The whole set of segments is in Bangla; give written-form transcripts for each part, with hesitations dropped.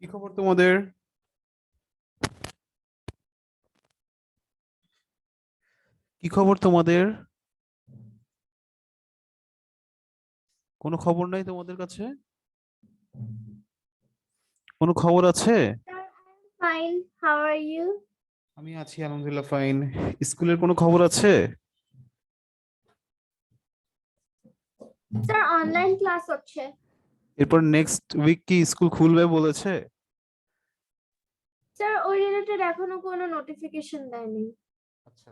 কি খবর তোমাদের? কি খবর তোমাদের? কোনো খবর নাই তোমাদের কাছে? কোনো খবর আছে? Sir, I'm fine. How are you? আমি আছি আলহামদুলিল্লাহ, ফাইন। স্কুলের কোনো খবর আছে? Sir, online class হচ্ছে। এরপর নেক্সট উইক কি স্কুল খুলবে বলেছে? স্যার ওই রিলেটেড এখনো কোনো নোটিফিকেশন দেয়নি। আচ্ছা।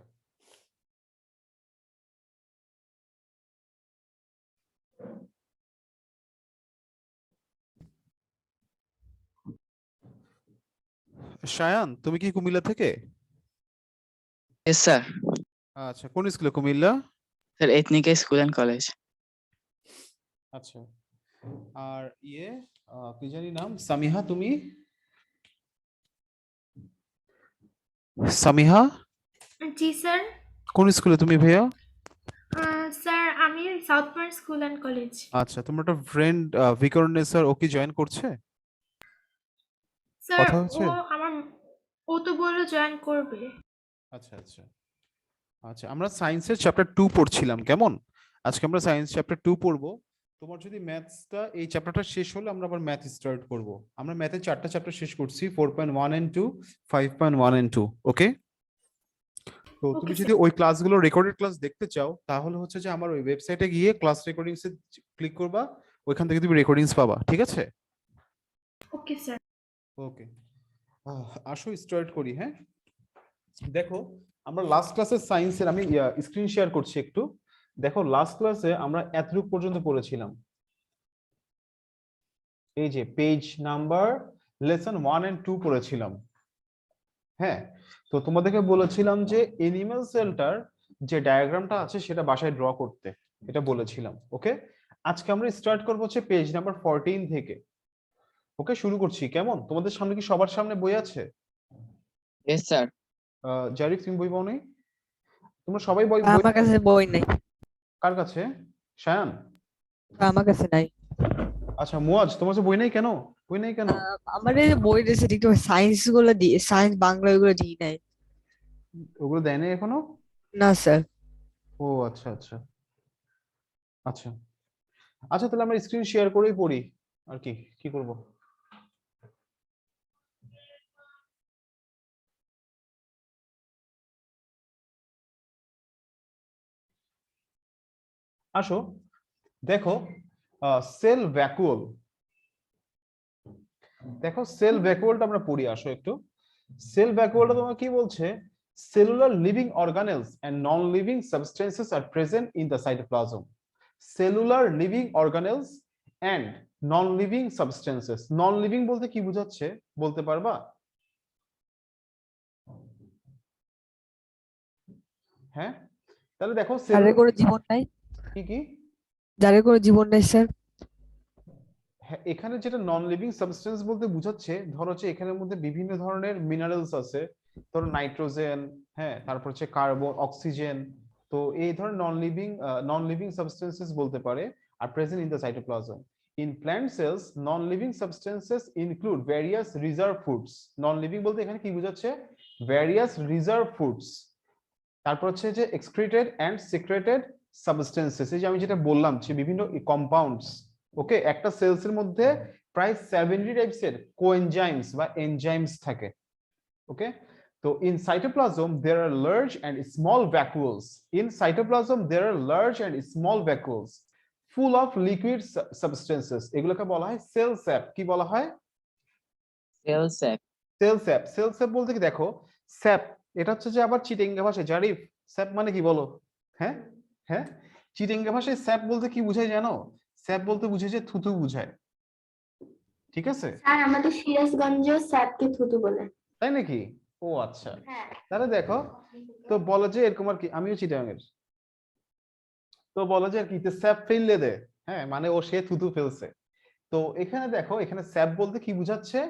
শায়ান, তুমি কি কুমিল্লা থেকে? Yes, sir. আচ্ছা, কোন স্কুলে Comilla? Sir, Ethnic School and College. আচ্ছা। আর কি জানি নাম, সামিহা, তুমি? সামিহা, জি স্যার। কোন স্কুলে তুমি ভাইয়া? স্যার আমি south point school and college. আচ্ছা, তোমার একটা ফ্রেন্ড ভিকরণে স্যার, ও কি জয়েন করছে? স্যার কথা ও হচ্ছে? আমার ও তো বললো জয়েন করবে। আচ্ছা আচ্ছা আচ্ছা, আমরা সায়েন্সের চ্যাপ্টার 2 পড়ছিলাম, কেমন? আজকে আমরা সায়েন্স চ্যাপ্টার 2 পড়বো। তোমার যদি ম্যাথসটা এই চ্যাপ্টারটা শেষ হলে আমরা আবার ম্যাথ স্টার্ট করব। আমরা ম্যাথের 4টা চ্যাপ্টার শেষ করছি, 4.1 and 2, 5.1 and 2। ওকে? তো তুমি Okay, যদি ওই ক্লাসগুলো রেকর্ডেড ক্লাস দেখতে চাও, তাহলে হচ্ছে যে আমার ওই ওয়েবসাইটে গিয়ে ক্লাস রেকর্ডিংস এ ক্লিক করবা, ওইখান থেকে তুমি রেকর্ডিংস পাবা, ঠিক আছে? Okay sir. ওকে, আসো স্টার্ট করি। হ্যাঁ, দেখো, আমরা লাস্ট ক্লাসে সায়েন্সের, আমি স্ক্রিন শেয়ার করছি একটু। দেখো, লাস্ট ক্লাসে আমরা এতটুকু পর্যন্ত পড়েছিলাম। এই যে পেজ নাম্বার লেসন 1 and 2 পড়েছিলাম। হ্যাঁ, তো তোমাদেরকে বলেছিলাম যে এনিম্যাল সেলটার যে ডায়াগ্রামটা আছে সেটা বাসায় ড্র করতে, এটা বলেছিলাম। ওকে, আজকে আমরা স্টার্ট করবো হচ্ছে পেজ নাম্বার 14 থেকে। ওকে, শুরু করছি। কেমন, তোমাদের সামনে কি সবার সামনে বই আছে? Yes, sir. জারিফ, তুমি বই পাও নাই? তোমরা সবাই বই বই আমার কাছে বই নাই। কার কাছে? শায়ান? আমার কাছে নাই। আচ্ছা, মুয়াজ, তোমার কাছে বই নাই কেন? বই নাই কেন? আমার এই যে বই দিয়েছে ঠিক সায়েন্স গুলো দিয়ে, সায়েন্স বাংলা ওইগুলো দিই নাই। ওগুলো দেয় নাই এখনো? না স্যার। ও আচ্ছা আচ্ছা আচ্ছা আচ্ছা, তাহলে আমরা স্ক্রিন শেয়ার করেই পড়ি আর কি, কি করব। আসো, দেখো, সেল ভ্যাকুয়াল। দেখো, সেল ভ্যাকুয়ালটা আমরা পড়ি, আসো একটু। সেল ভ্যাকুয়ালটা তোমার কি বলছে? Cellular living organelles and non living substances are present in the cytoplasm. Cellular living organelles and non living substances. Non living বলতে কি বোঝাচ্ছে, বলতে পারবা? হ্যাঁ, তাহলে দেখো, যাদের কোনো জীবন নাই, কি কি যাদের কোনো জীবন নাই স্যার। হ্যাঁ, এখানে যেটা নন লিভিং সাবস্টেন্স বলতে বোঝাচ্ছে, ধরো হচ্ছে এখানের মধ্যে বিভিন্ন ধরনের মিনারেলস আছে, ধরো নাইট্রোজেন, হ্যাঁ, তারপর হচ্ছে কার্বন, অক্সিজেন। তো এই ধরনের নন লিভিং সাবস্টেন্সেস বলতে পারে, আর present in the cytoplasm. In plant cells non living substances include various reserve foods. Non living বলতে এখানে কি বোঝাচ্ছে? Various reserve foods. তারপর হচ্ছে যে এক্সক্রিটেড এন্ড সিক্রেটেড সাবস্টেন্সেস, এই যে আমি যেটা বললাম যে বিভিন্ন কম্পাউন্ডস। ওকে, একটা সেলস এর মধ্যে প্রায় 70 টাইপসের কোএনজাইমস বা এনজাইমস থাকে। ওকে, তো in cytoplasm there are large and small vacuoles. In cytoplasm there are large and small vacuoles full of liquid substances. এগুলোকে বলা হয় সেল স্যাপ। কি বলা হয়? Cell sac. Cell sap. Cell sap বলতে কি, দেখো, স্যাপ এটা হচ্ছে যে আবার চিটিঙ্গা ভাষায়, জারিফ, স্যাপ মানে কি বলো? হ্যাঁ হ্যাঁ, চিটিঙ্গা ভাষায় স্যাপ বলতে কি বুঝায় জানো? স্যাপ বলতে বুঝে যে থুতু বুঝায়, ঠিক আছে? স্যার আমাদের সিরাজগঞ্জ স্যারকে থুতু বলে। তাই নাকি? ও আচ্ছা, হ্যাঁ। তাহলে দেখো, তো বলো যে এরকম আর কি, আমিও চিটাঙ্গের। তো বলো যে আর কি, স্যাপ ফেললে দে, হ্যাঁ, মানে ও সে থুতু ফেলছে। তো এখানে দেখো, এখানে স্যাপ বলতে কি বুঝাচ্ছে?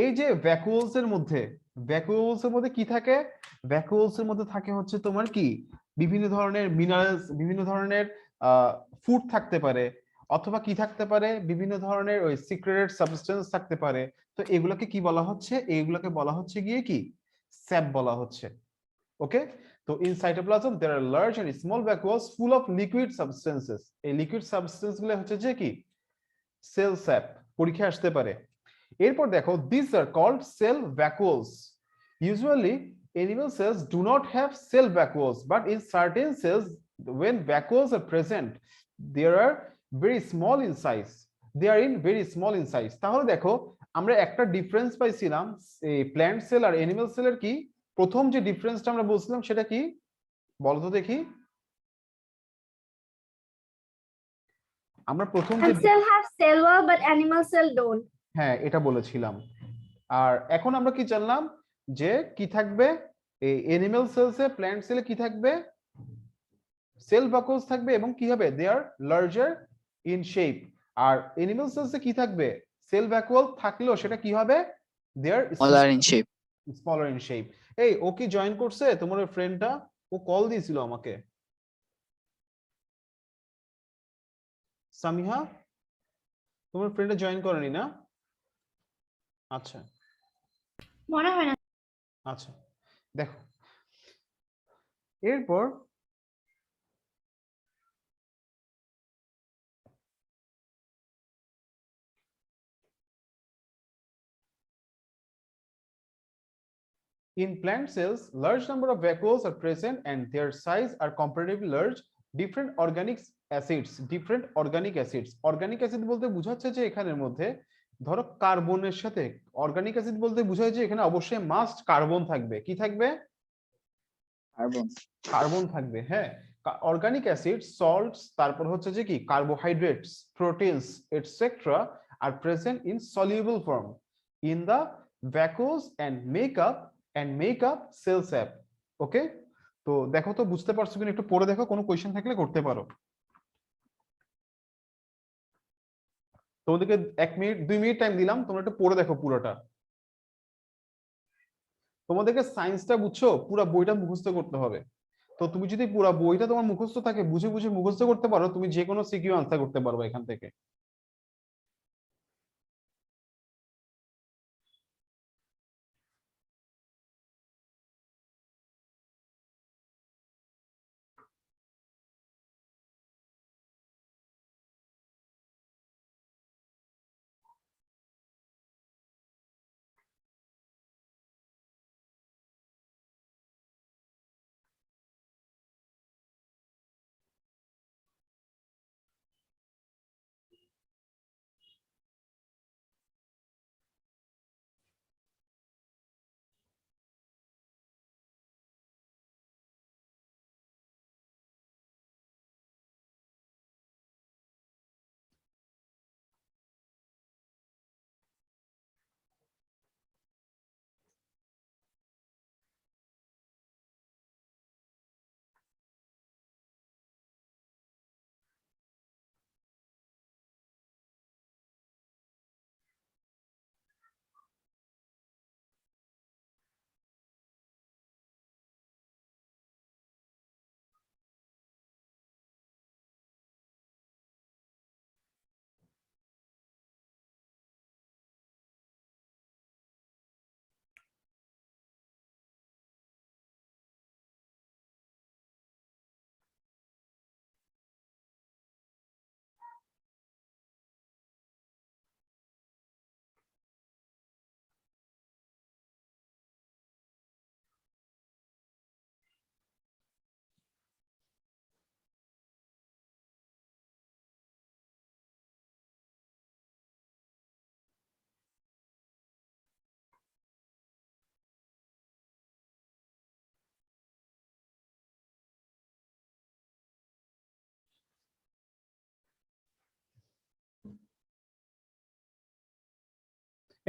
এই যে ভ্যাকুয়ালস এর মধ্যে, ভ্যাকুয়ালস এর মধ্যে কি থাকে? ভ্যাকুয়ালস এর মধ্যে থাকে হচ্ছে তোমার কি, বিভিন্ন ধরনের মিনারেলস, বিভিন্ন ধরনের ফুড থাকতে পারে, অথবা কি থাকতে পারে, বিভিন্ন ধরনের ওই সিক্রেটেড সাবস্টেন্স থাকতে পারে। তো এগুলোকে কি বলা হচ্ছে, এইগুলোকে বলা হচ্ছে গিয়ে কি স্যাপ বলা হচ্ছে। ওকে, তো in cytoplasm there are large and small vacuoles full of liquid substances. এই লিকুইড সাবস্টেন্স গুলো হচ্ছে যে কি সেল স্যাপ, পরীক্ষায় আসতে পারে। এরপর দেখো this are called cell vacuoles. Usually animal cells do not have cell vacuoles, but in certain cells when vacuoles are present there are very small in size, they are in very small in size। তাহলে দেখো আমরা একটা ডিফারেন্স পাইছিলাম এই প্ল্যান্ট সেল আর অ্যানিমাল সেলের। কি প্রথম যে ডিফারেন্সটা আমরা বলছিলাম সেটা কি বলো তো দেখি। আমরা প্রথম যে Plant cell have cell wall but animal cell don't. হ্যাঁ এটা বলেছিলাম। আর এখন আমরা কি জানলাম যে কি থাকবে এই অ্যানিমাল সেলসে, প্ল্যান্ট সেলে কি থাকবে সেল ভ্যাকুয়ালস থাকবে এবং কি হবে they are larger in shape. আর অ্যানিমাল সেলসে কি থাকবে সেল ভ্যাকুয়াল থাকলেও সেটা কি হবে they are smaller in shape. Smaller in shape. এই ও কি জয়েন করছে তোমার ফ্রেন্ডটা? ও কল দিয়েছিল আমাকে। সামিহা তোমার ফ্রেন্ডে জয়েন করেনি না? আচ্ছা মনে হয় না। আচ্ছা দেখো এরপর in plant cells, large number of vacuoles are present and their size are comparatively large. Different organic acids, different organic acids. Organic acid বলতে বোঝাচ্ছে যে এখানের মধ্যে ধরো কার্বনের সাথে, অর্গানিক অ্যাসিড বলতে বোঝায় যে এখানে অবশ্যই মাস্ট কার্বন থাকবে। কি থাকবে? Carbon. কার্বন থাকবে। হ্যাঁ, অর্গানিক অ্যাসিড, সল্টস, তারপর হচ্ছে যে কি carbohydrates, proteins etcetera are present in soluble form in the vacuoles and make up cell sap. Okay, তো দেখো তো বুঝতে পারছো কিনা একটু পড়ে দেখো, কোনো কোশ্চেন থাকলে করতে পারো। তোমাদেরকে 1 মিনিট 2 মিনিট টাইম দিলাম, তোমরা একটু পড়ে দেখো পুরোটা। তোমাদেরকে সায়েন্সটা বুঝছো পুরো বইটা মুখস্থ করতে হবে। তো তুমি যদি পুরো বইটা তোমার মুখস্থ থাকে, বুঝে বুঝে মুখস্থ করতে পারো, তুমি যে কোনো সিকিউ আনসার করতে পারবে এখান থেকে।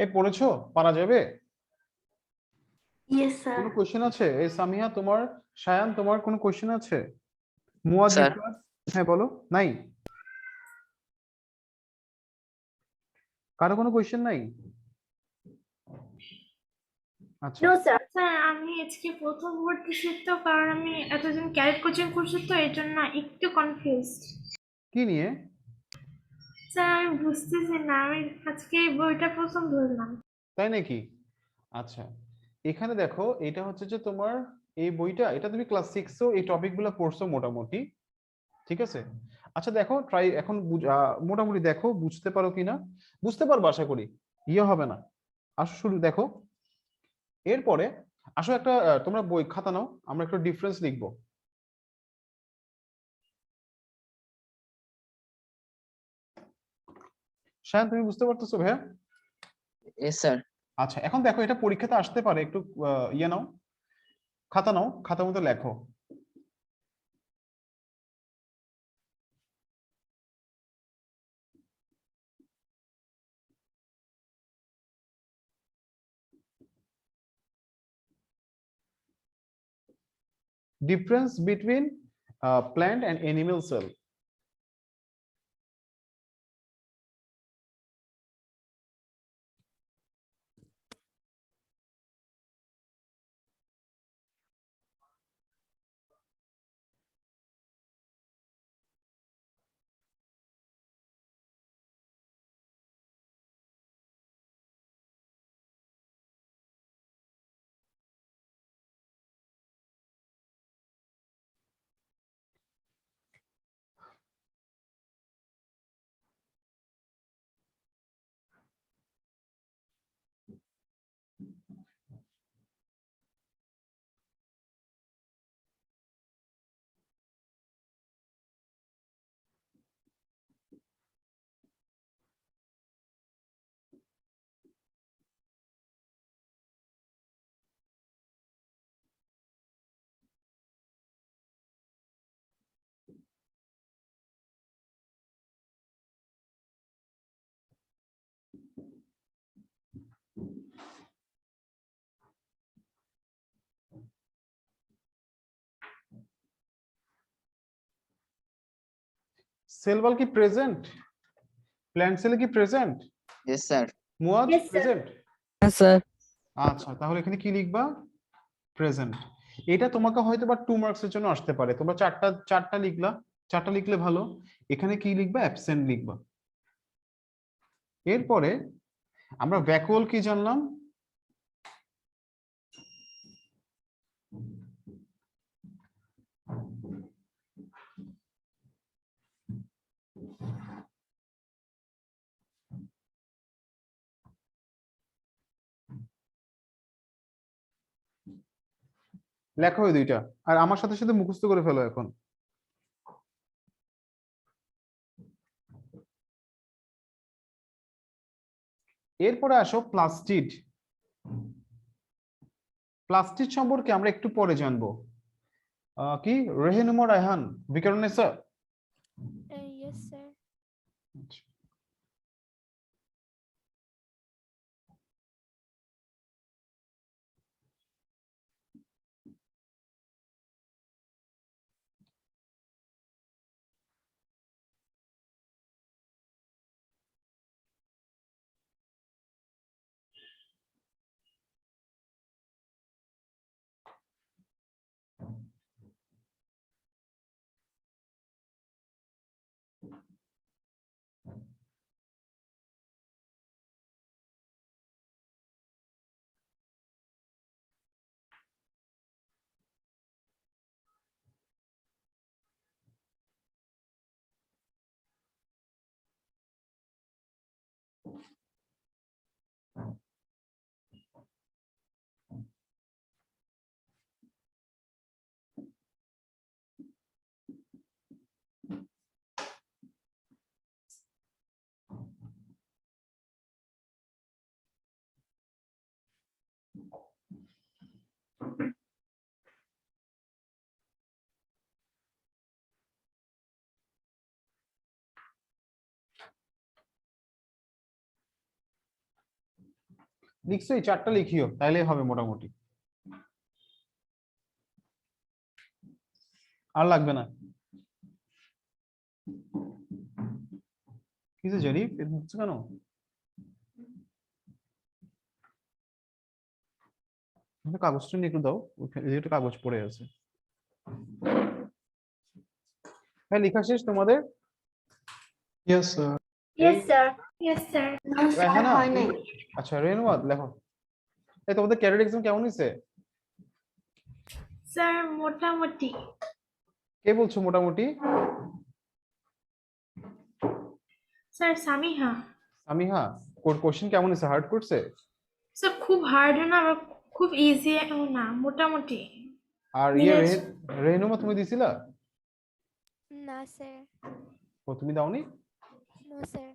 এই পড়েছো? পারা যাবে? Yes sir. কোনো কোশ্চেন আছে? এই সামিয়া তোমার, শায়ান তোমার কোনো কোশ্চেন আছে? মুয়াদ, স্যার। হ্যাঁ বলো। নাই? কারো কোনো কোশ্চেন নাই? আচ্ছা No sir. স্যার আমি আজকে প্রথম ভর্তি তো, কারণ আমি এতদিন ক্যারেট কোচিং করছি তো এই জন্য একটু কনফিউজড। কি নিয়ে? স্যার বুঝতেছি না, আমি আজকে এই বইটা প্রথম ধরলাম। তাই নাকি? আচ্ছা, এখানে দেখো এটা হচ্ছে যে তোমার এই বইটা, এটা তুমি ক্লাস 6 এই টপিকগুলো পড়ছো মোটামুটি, ঠিক আছে? আচ্ছা দেখো, ট্রাই এখন মোটামুটি দেখো বুঝতে পারো কিনা। বুঝতে পারবো আশা করি, ইয়ে হবে না। আসো শুরু দেখো, এরপরে আসো একটা তোমরা বই খাতা নাও, আমরা একটু ডিফারেন্স লিখবো। শায়ান তুমি বুঝতে পারতেছো ভাইয়া? Yes, sir. আচ্ছা এখন দেখো, এটা পরীক্ষাতে আসতে পারে, একটু ইয়ে নাও, খাতা নাও, খাতার মধ্যে লেখো। Difference between plant and animal cell. Cell বল কি প্রেজেন্ট? প্ল্যান্ট সেল কি present? Yes, sir. Muaz Yes, sir. Present? Sir আচ্ছা তাহলে এখানে কি লিখবা? প্রেজেন্ট। এটা তোমাকে হয়তো বা 2 মার্কসের জন্য আসতে পারে, তোমরা চারটা চারটা লিখলা, চারটা লিখলে ভালো। এখানে কি লিখবা? অ্যাবসেন্ট লিখবা। এরপরে আমরা ভ্যাকুয়াল কি জানলাম? লেখো ওই দুইটা, আর আমার সাথে সাথে মুখস্থ করে ফেলো এখন। এরপরে আসো প্লাস্টিড। প্লাস্টিড সম্পর্কে আমরা একটু পরে জানবো। কি রেহেনুমা রায়হান বিকারুন্নেসা? Yes, sir. লিখছো? এই চারটা লিখিও, তাইলেই হবে মোটামুটি, আর লাগবে না। কিসে জরিফ এরকম হচ্ছে কেন? কাগজটা নিয়ে একটু দাও, ওখানে যেটা কাগজ পড়ে আছে। হ্যাঁ লেখা শেষ তোমাদের? Yes, sir. Yes, sir. Yes, sir. Raihana আচ্ছা রেনুয়াদ লেখো। এই তোমাদের ক্যাডেট এক্সাম কেমন হয়েছে? স্যার মোটামুটি। কে বলছো মোটামুটি? স্যার সামিহা। সামিহা, কোশ্চেন কেমন হয়েছে? হার্ড করছে? স্যার খুব হার্ড না আবার খুব ইজি না, মোটামুটি। আর রেনুমা তুমি দিছিলা? না স্যার। ও তুমি দাওনি? No sir.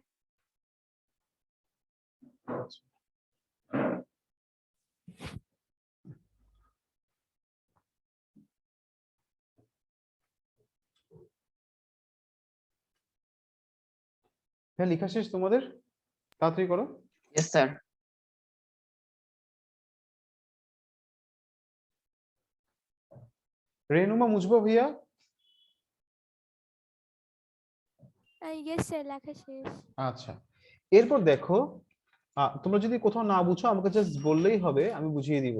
হ্যাঁ লেখা শেষ তোমাদের? তাড়াতাড়ি করো। Yes, sir. রেনুমা মুছবো ভাইয়া? ইয়েস স্যার, লেখা শেষ। আচ্ছা, এরপর দেখো তোমরা যদি কোথাও না বুঝো আমাকে জাস্ট বললেই হবে, আমি বুঝিয়ে দিব।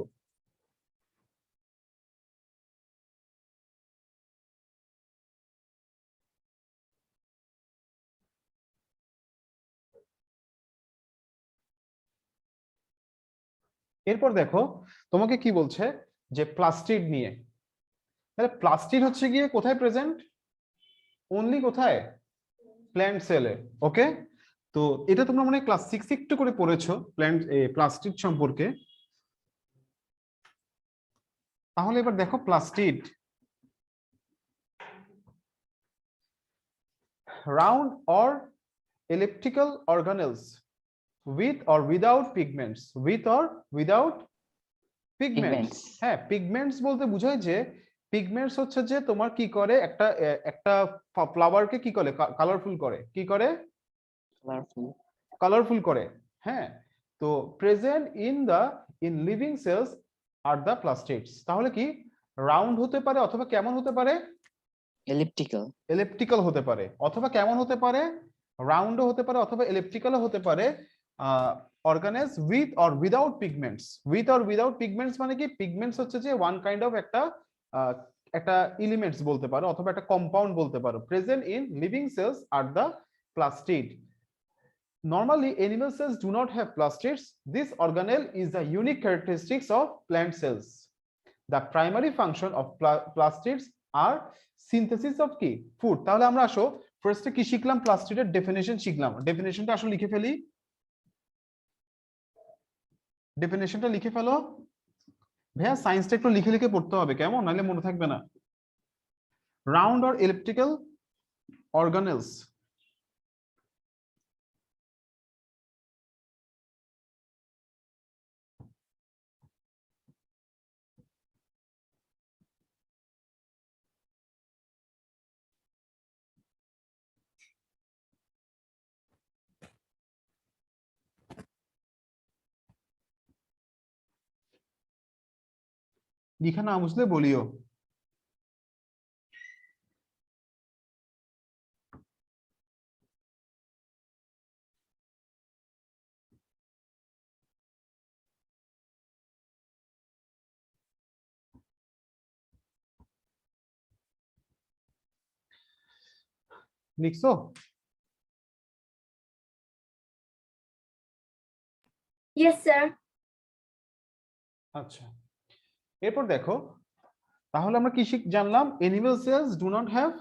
এরপর দেখো তোমাকে কি বলছে যে প্লাস্টিড নিয়ে। তাহলে প্লাস্টিড হচ্ছে গিয়ে কোথায় প্রেজেন্ট? অনলি কোথায়? প্ল্যান্ট সেলে। ওকে, তো এটা তোমরা মনে হয় ক্লাস 6 একটু করে পড়েছো প্লাস্টিড সম্পর্কে। তাহলে এবার দেখো plastid round or elliptical organelles with or without pigments, with or without pigments। হ্যাঁ, পিগমেন্টস বলতে বোঝায় যে পিগমেন্টস হচ্ছে যে তোমার কি করে একটা ফ্লাওয়ারকে কি করে কালারফুল করে, কি করে Colorful. কালারফুল করে। হ্যাঁ, তো present in living cells are the plastids. তাহলে কি রাউন্ড হতে পারে অথবা কেমন হতে পারে? Elliptical. এলিপ্টিক্যাল হতে পারে অথবা কেমন হতে পারে? রাউন্ডও হতে পারে অথবা এলিপ্টিক্যালও হতে পারে। Organelles with or without pigments. With or without pigments মানে কি? পিগমেন্টস হচ্ছে যে ওয়ান কাইন্ড অফ একটা এলিমেন্টস বলতে পারো অথবা একটা কম্পাউন্ড বলতে পারো। Present in living cells are the plastid. Normally, animal cells do not have plastids. This organelle is the unique characteristics of plant cells. The primary function of plastids are synthesis of কি? Food. তাহলে আমরা আসো ফার্স্টে কি শিখলাম? প্লাস্টিডের ডেফিনেশন শিখলাম। ডেফিনেশনটা আসলে লিখে ফেলি। ডেফিনেশনটা লিখে ফেলো ভাইয়া। সায়েন্সটা একটু লিখে লিখে পড়তে হবে, কেমন? নাহলে মনে থাকবে না। Round or elliptical organelles. লিখা না বুঝলে বলিও। লিখছো? Yes, sir. আচ্ছা, এরপর দেখো তাহলে আমরা কি জানলাম? Animal cells do not have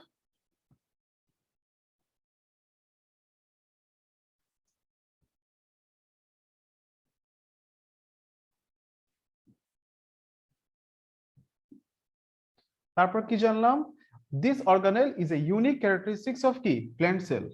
তারপর কি জানলাম? This organelle is a unique characteristics of কি? Plant cell.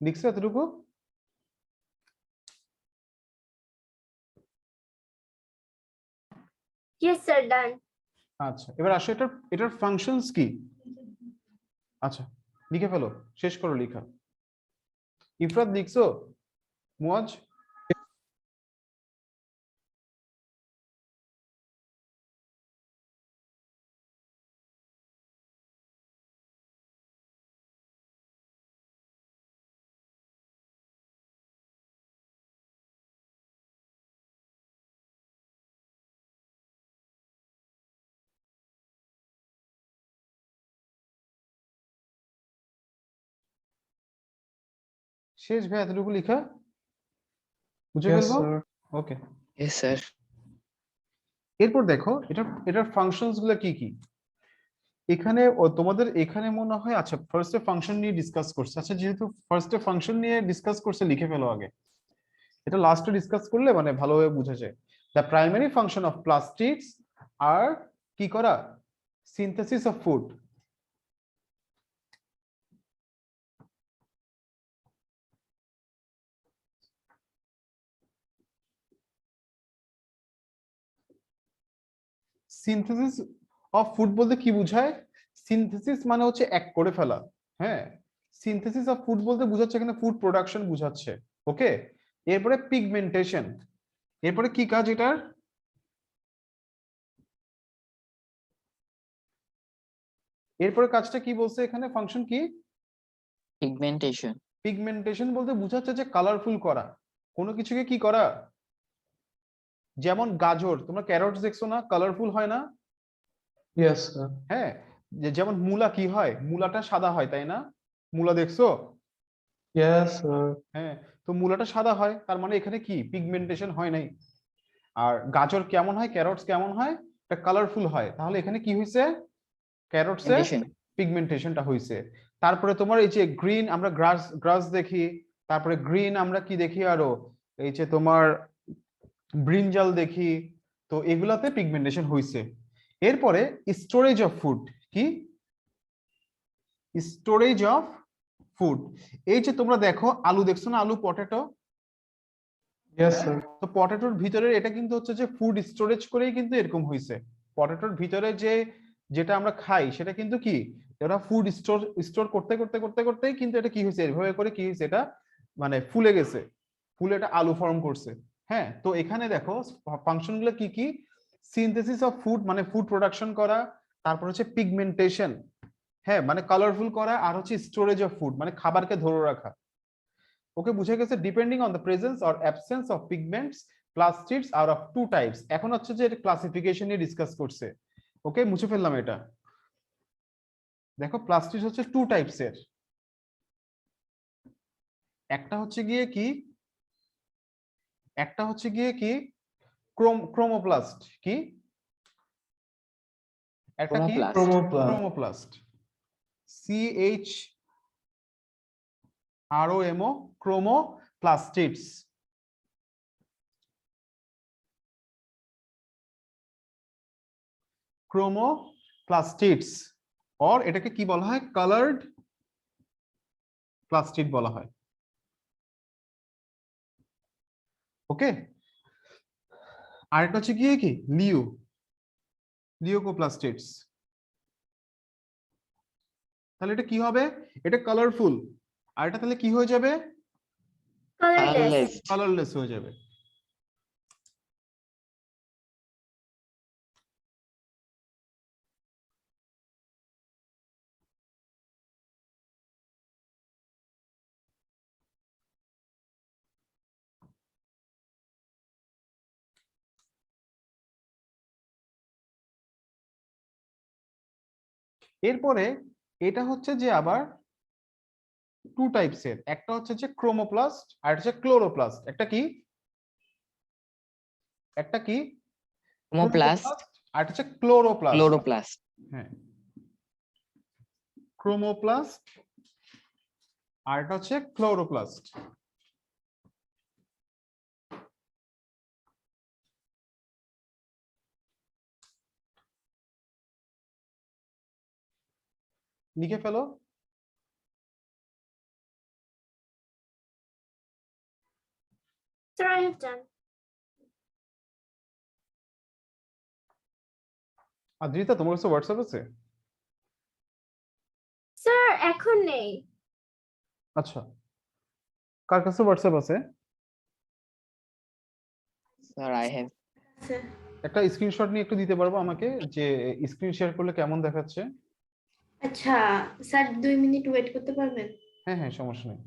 লিখছো এতটুকু? Yes, sir. Done. আচ্ছা, এবার আসো এটার ফাংশনস কি? আচ্ছা, লিখে ফেলো, শেষ করো লেখা। ইফরাত লিখছো? মুয়াজ? শেষ ভাই এতটুকু লেখা বুঝে Yes, ফেলবো sir. ওকে Yes, sir. এরপর দেখো এটার ফাংশনস গুলো কি কি এখানে তোমাদের এখানে মনে হয় আচ্ছা ফার্স্টে ফাংশন নিয়ে ডিসকাস করছে আচ্ছা যেহেতু ফার্স্টে ফাংশন নিয়ে ডিসকাস করছে লিখে ফেলো আগে এটা লাস্টে ডিসকাস করলে মানে ভালোভাবে বোঝা যায় দ্য প্রাইমারি ফাংশন অফ প্লাস্টিডস আর কি করা synthesis of food synthesis of food বলতে কি বোঝায় সিনথেসিস মানে হচ্ছে এক করে ফেলা হ্যাঁ সিনথেসিস অফ ফুড বলতে বোঝাচ্ছে এখানে ফুড প্রোডাকশন বোঝাচ্ছে ওকে এরপরে পিগমেন্টেশন এরপরে কি কাজ এটার এরপরে কাজটা কি বলছে এখানে ফাংশন কি Pigmentation. পিগমেন্টেশন বলতে বোঝাচ্ছে যে কালারফুল করা কোনো কিছুকে কি করা যেমন গাজর তোমরা ক্যারটস দেখছো না কালারফুল হয় না Yes, sir. হ্যাঁ যেমন মূলা কি হয় মূলাটা সাদা হয় তাই না মূলা দেখছো Yes, sir. হ্যাঁ তো মূলাটা সাদা হয় তার মানে এখানে কি পিগমেন্টেশন হয় নাই আর গাজর কেমন হয় ক্যারটস কেমন হয় এটা কালারফুল হয় তাহলে এখানে কি হয়েছে ক্যারটসে Pigmentation. পিগমেন্টেশনটা হয়েছে তারপরে তোমার এই যে গ্রিন আমরা গ্রাস দেখি তারপরে গ্রিন আমরা কি দেখি আরো এই যে তোমার ব্রিনজাল দেখি তো এগুলাতে পিগমেন্টেশন হয়েছে এরপরে স্টোরেজ অফ ফুড কি স্টোরেজ অফ ফুড এই যে তোমরা দেখো আলু দেখছো না আলু পটেটো Yes, sir. তো পটেটোর ভিতরে এটা কিন্তু হচ্ছে যে ফুড স্টোরেজ করেই কিন্তু এরকম হয়েছে পটেটোর ভিতরে যে যেটা আমরা খাই সেটা কিন্তু কি ওরা ফুড স্টোর করতে করতে করতে করতেই কিন্তু এটা কি হয়েছে এভাবে করে কি হয়েছে এটা মানে ফুলে গেছে ফুলে এটা আলু ফর্ম করছে হ্যাঁ তো এখানে দেখো ফাংশন গুলো কি কি সিনথেসিস অফ ফুড মানে ফুড প্রোডাকশন করা তারপর হচ্ছে পিগমেন্টেশন হ্যাঁ মানে কালারফুল করা আর হচ্ছে স্টোরেজ অফ ফুড মানে খাবারকে ধরে রাখা ওকে বুঝে গেছে depending on the presence or absence of pigments plastids are of two types এখন হচ্ছে যে ক্লাসিফিকেশন নিয়ে ডিসকাস করছে ওকে মুছে ফেললাম এটা দেখো প্লাস্টিড হচ্ছে টু টাইপস এর একটা হচ্ছে গিয়ে কি ক্রোমোপ্লাস্ট কি একটা কি Chromoplast. Chromoplast. Chromoplast CHROMO ক্রোমোপ্লাস্টিডস ক্রোমোপ্লাস্টিডস or এটাকে কি বলা হয় কালার্ড প্লাস্টিড বলা হয় ওকে আরেকটা হচ্ছে গিয়ে কি লিউকোপ্লাস্টিডস তাহলে এটা কি হবে এটা কালারফুল আর এটা তাহলে কি হয়ে যাবে কালারলেস Colorless. কালারলেস হয়ে যাবে এরপরে এটা হচ্ছে যে আবার টু টাইপস এর একটা হচ্ছে যে ক্রোমোপ্লাস্ট আর হচ্ছে ক্লোরোপ্লাস্ট একটা কি Chromoplast. আর হচ্ছে ক্লোরোপ্লাস্ট Chloroplast. হ্যাঁ ক্রোমোপ্লাস্ট আর এটা হচ্ছে ক্লোরোপ্লাস্ট লিখে ফেলো Sir, I have done. Adrita তোমার কাছে হোয়াটসঅ্যাপ আছে Sir, এখন নেই। আচ্ছা কার কাছে হোয়াটসঅ্যাপ আছে Sir, I have. একটা স্ক্রিনশট নিয়ে একটু দিতে পারবো আমাকে যে স্ক্রিন শেয়ার করলে কেমন দেখাচ্ছে আচ্ছা স্যার 2 মিনিট ওয়েট করতে পারবেন? হ্যাঁ হ্যাঁ সমস্যা নেই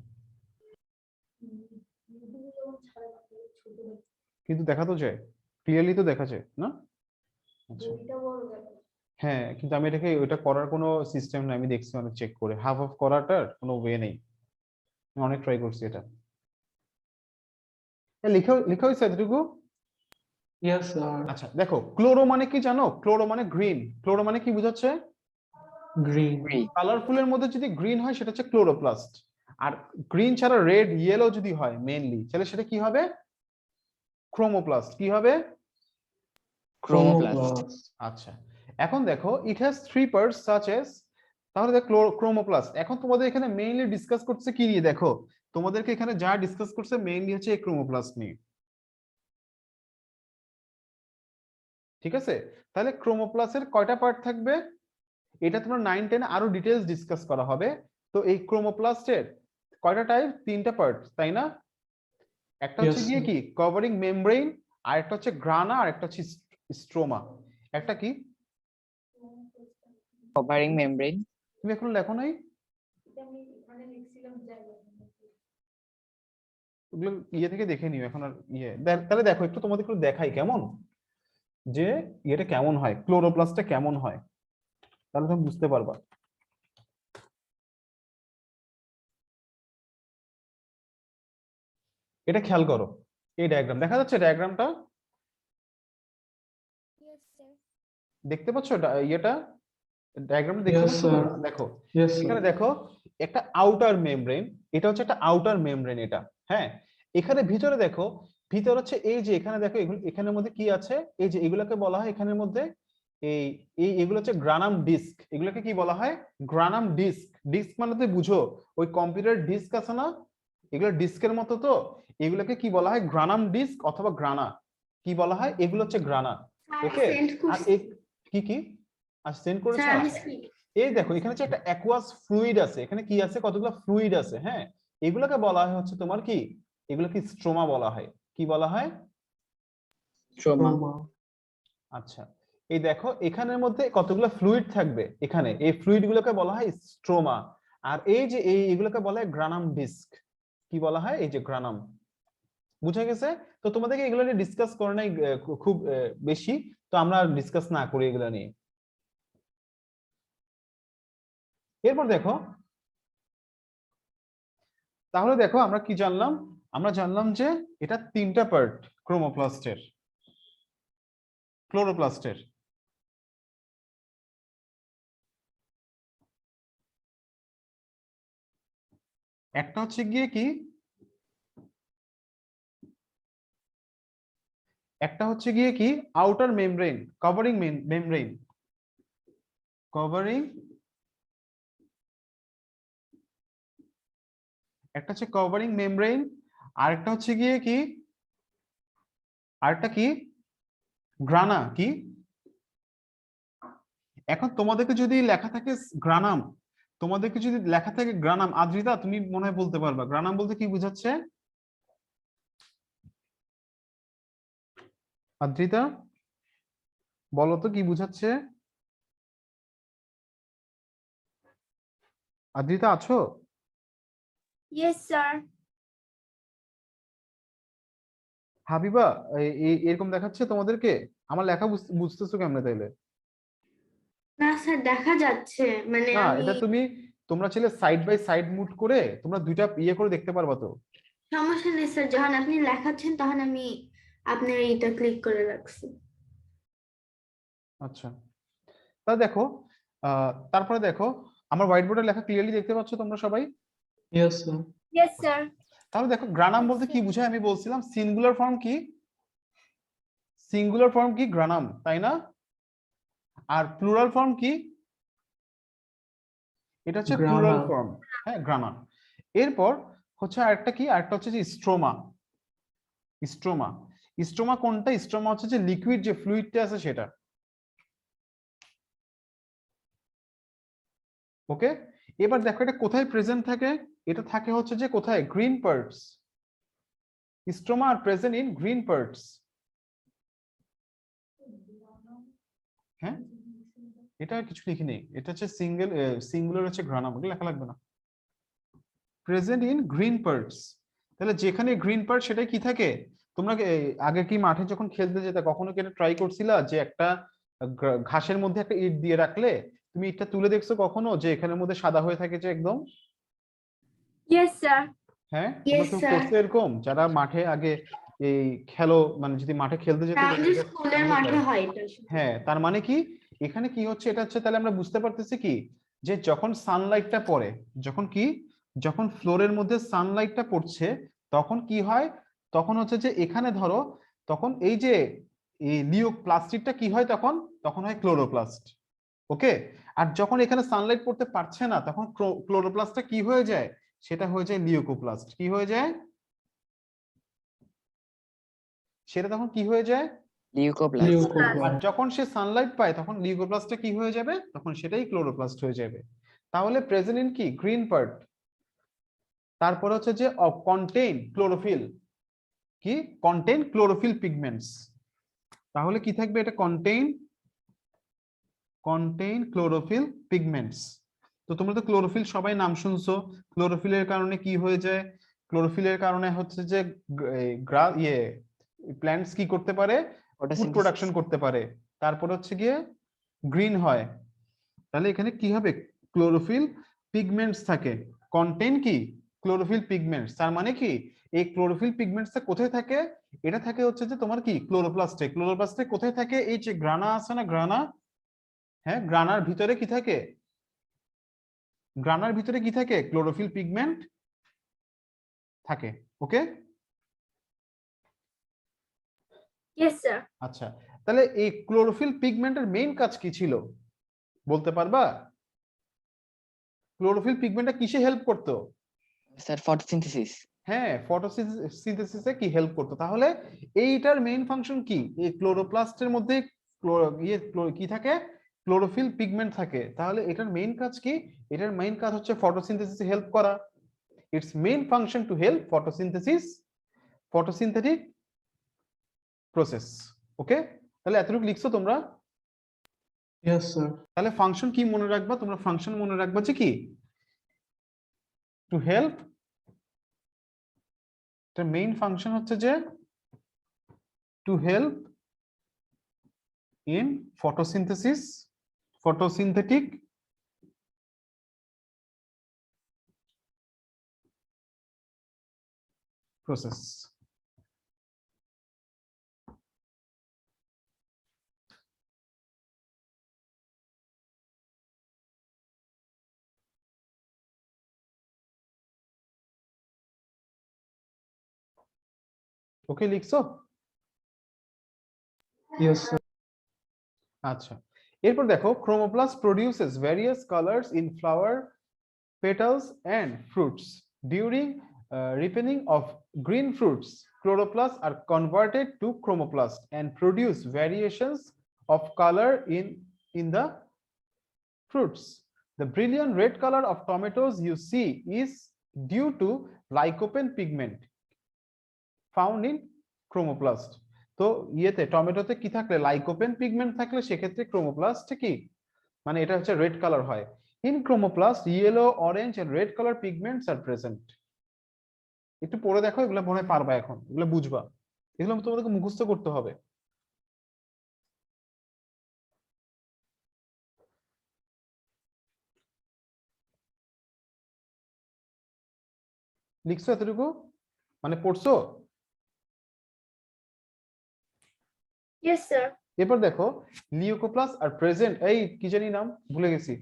কিন্তু দেখা তো যায় ক্লিয়ারলি তো দেখা যায় না আচ্ছা হ্যাঁ কিন্তু আমি এটাকে ওইটা করার কোনো সিস্টেম নাই আমি দেখছি অনেক চেক করে হাফ অফ করাটার কোনো ওয়ে নেই আমি অনেক ট্রাই করছি এটা। লেখা লেখা হয়েছে এতটুকু? Yes, sir. আচ্ছা দেখো, ক্লোরো মানে কি জানো? ক্লোরো মানে গ্রিন। ক্লোরো মানে কি বোঝাচ্ছে? Green. Green. কালারফুলের মধ্যে যদি গ্রিন হয় সেটা হচ্ছে ক্লোরোপ্লাস্ট, আর গ্রিন ছাড়া রেড ইয়েলো যদি হয় মেইনলি, তাহলে সেটা কি হবে? ক্রোমোপ্লাস্ট। কি হবে? Chromoplast. Chromoplast. আচ্ছা, এখন দেখো it has three parts such as, তাহলে ক্রোমোপ্লাস্ট। এখন তোমাদের এখানে মেইনলি ডিসকাস করছে কি নিয়ে? দেখো তোমাদেরকে এখানে যা ডিসকাস করছে মেইনলি হচ্ছে এই ক্রোমোপ্লাস্ট নিয়ে, ঠিক আছে? তাহলে ক্রোমোপ্লাস্টের কয়টা পার্ট থাকবে? এটা তোমরা 9-10 আরো ডিটেইলস ডিসকাস করা হবে। তো এই ক্রোমোপ্লাস্টের কয়টা টাইপ? 3টা পার্ট, তাই না? একটা হচ্ছে Yes, গিয়ে sir. কি কভারিং মেমব্রেন, আর একটা হচ্ছে গ্রানা, আর একটা হচ্ছে স্ট্রোমা। একটা কি? Covering membrane. তুমি এখনো লেখো নাই? ওগুলো ইয়ে থেকে দেখে নিও এখন। আর তাহলে দেখো একটু তোমাদের একটু দেখাই কেমন, যে ইয়েটা কেমন হয়, ক্লোরোপ্লাস্টটা কেমন হয়, তাহলে তুমি বুঝতে পারবা। এটা খেয়াল করো, এই ডায়াগ্রাম দেখা যাচ্ছে? ডায়াগ্রামটা দেখতে পাচ্ছ? ইয়েটা ডায়াগ্রামটা দেখতে Yes, পাচ্ছ? sir. দেখো Yes, এখানে sir. দেখো একটা আউটার মেমব্রেন, এটা হচ্ছে একটা আউটার মেমব্রেন এটা, হ্যাঁ। এখানে ভিতরে দেখো, ভিতরে হচ্ছে এই যে এখানে দেখো এখানের মধ্যে কি আছে? এই যে এগুলোকে বলা হয় এখানের মধ্যে এই এগুলো হচ্ছে গ্রানাম ডিস্ক। এগুলোকে কি বলা হয়? Granum disk. ডিস্ক মানে তো বুঝো, ওই কম্পিউটার ডিস্ক আছে না, এগুলো ডিস্কের মতো। তো এগুলোকে কি বলা হয়? গ্রানাম ডিস্ক অথবা গ্রানা। কি বলা হয়? এগুলো হচ্ছে গ্রানা। ওকে। আর কি কি আর সেন্ড করেছে? এই দেখো এখানে হচ্ছে একটা অ্যাকুয়াস ফ্লুইড আছে, এখানে কি আছে? কতগুলো ফ্লুইড আছে, হ্যাঁ। এগুলোকে বলা হয় হচ্ছে তোমার কি, এগুলোকে স্ট্রোমা বলা হয়। কি বলা হয়? Stroma. Stroma. আচ্ছা, এই দেখো এখানের মধ্যে কতগুলো ফ্লুইড থাকবে, এখানে এই ফ্লুইড গুলোকে বলা হয় স্ট্রোমা। আর এই যে এগুলোকে বলা হয় গ্রানাম ডিস্ক। কি বলা হয়? এই যে গ্রানাম। বুঝা গেছে? তো তোমাদেরকে এগুলো নিয়ে ডিসকাস করে নাই খুব বেশি, তো আমরা ডিসকাস না করি এগুলো নিয়ে। এরপর দেখো, তাহলে দেখো আমরা কি জানলাম? আমরা জানলাম যে এটা 3টা পার্ট ক্রোমোপ্লাস্টের, ক্লোরোপ্লাস্টের। একটা হচ্ছে গিয়ে কি, একটা হচ্ছে গিয়ে কি outer membrane, covering membrane, covering. একটা হচ্ছে কভারিং মেমব্রেন, আরেকটা হচ্ছে গিয়ে কি, আরেকটা কি গ্রানা। কি? এখন তোমাদেরকে যদি লেখা থাকে গ্রানাম, তোমাদেরকে যদি লেখা থাকে গ্রানাম, আদ্রিতা তুমি মনে হয় বলতে পারবা গ্রানাম বলতে কি বুঝাচ্ছে? আদ্রিতা বলো তো কি বুঝাচ্ছে? আদ্রিতা আছো? Yes, sir. হাবিবা এরকম দেখাচ্ছে তোমাদেরকে? আমার লেখা বুঝতেছো কেমনে তাইলে? না স্যার, দেখা যাচ্ছে মানে না, আমি এটা তোমরা ছেলে সাইড বাই সাইড মুভ করে তোমরা দুইটা ইয়ে করে দেখতে পারবা তো। সমস্যা নেই স্যার, যখন আপনি লেখাচ্ছেন তখন আমি আপনার এইটা ক্লিক করে রাখছি। আচ্ছা, তা দেখো তারপরে দেখো আমার হোয়াইট বোর্ডে লেখা ক্লিয়ারলি দেখতে পাচ্ছ তোমরা সবাই? Yes, sir. Yes, sir. তাহলে দেখো গ্রানাম বলতে কি বুঝায়? আমি বলছিলাম সিঙ্গুলার ফর্ম কি, সিঙ্গুলার ফর্ম কি গ্রানাম, তাই না? আর প্লুরাল ফর্ম কি? এটা হচ্ছে প্লুরাল Grana. ফর্ম, হ্যাঁ, গ্রানা। এরপর হচ্ছে আরেকটা কি, আরেকটা হচ্ছে যে স্ট্রোমা। স্ট্রোমা, স্ট্রোমা কোনটা? স্ট্রোমা হচ্ছে যে লিকুইড যে ফ্লুইডটা আছে সেটা। ওকে, এবার দেখো এটা কোথায় প্রেজেন্ট থাকে? এটা থাকে হচ্ছে যে কোথায়? Green parts. Stroma are present in green parts. হ্যাঁ, এটা কিছু লিখি নেই, এটা হচ্ছে সিঙ্গুলার হচ্ছে গ্রানাম, ওগুলো লেখা লাগবে না। প্রেজেন্ট ইন গ্রিন পার্টস, তাহলে যেখানে গ্রিন পার্ট সেটাই কি থাকে? তোমরা আগে কি মাঠে যখন খেলতে যেতে কখনো কি এটা ট্রাই করছিলা যে একটা ঘাসের মধ্যে একটা ইট দিয়ে রাখলে তুমি ইটটা তুলে দেখছো কখনো যে এখানের মধ্যে সাদা হয়ে থাকে যে একদম? Yes, sir. হ্যাঁ, Yes, তোমরা কেউ sir. করছো এরকম যারা মাঠে আগে এই খেলো, মানে যদি মাঠে খেলতে যেতে আমাদের স্কুলের মাঠে হয় এটা আসলে। হ্যাঁ, তার মানে কি এখানে কি হচ্ছে, এটা হচ্ছে তাহলে আমরা বুঝতে পারতেছি কি যে যখন সানলাইটটা পড়ে, যখন ফ্লোরের মধ্যে সানলাইটটা পড়ছে তখন কি হয়, তখন হচ্ছে যে এখানে ধরো তখন এই যে এই প্লাস্টিকটা কি হয়, তখন হয় ক্লোরোপ্লাস্ট। ওকে, আর যখন এখানে সানলাইট পড়তে পারছে না তখন ক্লোরোপ্লাস্টটা কি হয়ে যায়, সেটা হয়ে যায় লিউকোপ্লাস্ট। কি হয়ে যায় সেটা, তখন কি হয়ে যায়, লিউকোপ্লাস্ট। আর Leucoplast. যখন সে সানলাইট পায় তখন লিউকোপ্লাস্টটা কি হয়ে যাবে, তখন সেটাই ক্লোরোপ্লাস্ট হয়ে যাবে। তাহলে প্রেজেন্ট ইন কি গ্রিন পার্ট, তারপর হচ্ছে যে কন্টেইন ক্লোরোফিল, কি কন্টেইন ক্লোরোফিল পিগমেন্টস। তাহলে কি থাকবে, এটা কন্টেইন ক্লোরোফিল পিগমেন্টস। তো তোমরা তো ক্লোরোফিল সবাই নাম শুনছো। ক্লোরোফিলের কারণে কি হয়ে যায়, ক্লোরোফিলের কারণে হচ্ছে যে প্ল্যান্টস কি করতে পারে, ফুড প্রোডাকশন করতে পারে, তারপর হচ্ছে গিয়ে গ্রিন হয়। তাহলে এখানে কি হবে, ক্লোরোফিল পিগমেন্টস থাকে, কন্টেইন কি ক্লোরোফিল পিগমেন্টস। তার মানে কি এই ক্লোরোফিল পিগমেন্টসটা কোথায় থাকে, এটা থাকে হচ্ছে যে তোমার কি ক্লোরোপ্লাস্টে। ক্লোরোপ্লাস্টে কোথায় থাকে, এই যে গ্রানা আছে না, গ্রানা, হ্যাঁ গ্রানার ভিতরে কি থাকে, গ্রানার ভিতরে কি থাকে, ক্লোরোফিল পিগমেন্ট থাকে। ওকে, Yes, sir. আচ্ছা, তাহলে এই ক্লোরোফিল পিগমেন্টের মেইন কাজ কি ছিল বলতে পারবা? ক্লোরোফিল পিগমেন্টটা কিসে হেল্প করতো? Sir photosynthesis. হ্যাঁ, ফটোসিনথেসিসে কি হেল্প করতো। তাহলে এইটার মেইন ফাংশন কি, এই ক্লোরোপ্লাস্টের মধ্যে কি থাকে, ক্লোরোফিল পিগমেন্ট থাকে। তাহলে এটার মেইন কাজ কি, এটার মেইন কাজ হচ্ছে ফটোসিনথেসিসে হেল্প করা। Its main function to help photosynthetic process. Okay, তাহলে এতটুকু লিখছো তোমরা। Yes, sir. তাহলে ফাংশন কি মনে রাখবা তোমরা, ফাংশন মনে রাখবা যে কি, টু হেল্প, এটার মেইন ফাংশন হচ্ছে যে to help in photosynthetic process. ওকে, লিখছো? Yes, sir. আচ্ছা, এরপর দেখো, chromoplast produces various colors in flower petals and fruits. During ripening of green fruits, chloroplasts are converted to chromoplast and produce variations of color in the fruits. The brilliant red color of tomatoes you see is due to lycopene pigment found in chromoplast. তো ইয়েতে টমেটোতে কি থাকলে, লাইকোপেন পিগমেন্ট থাকলে সেক্ষেত্রে ক্রোমোপ্লাস্ট কি, মানে এটা হচ্ছে রেড কালার হয়। In chromoplast yellow, orange and red colour pigments are present. একটু পড়ে দেখো, এগুলো মনে হয় পারবা, এখন এগুলো বুঝবা, এগুলো তোমাদেরকে মুখস্থ করতে হবে। লিখছো এতটুকু, মানে পড়ছো? Yes, sir. এরপর দেখো, লিউকোপ্লাস্ট আর প্রেজেন্ট, এই কি জানি নাম ভুলে গেছি,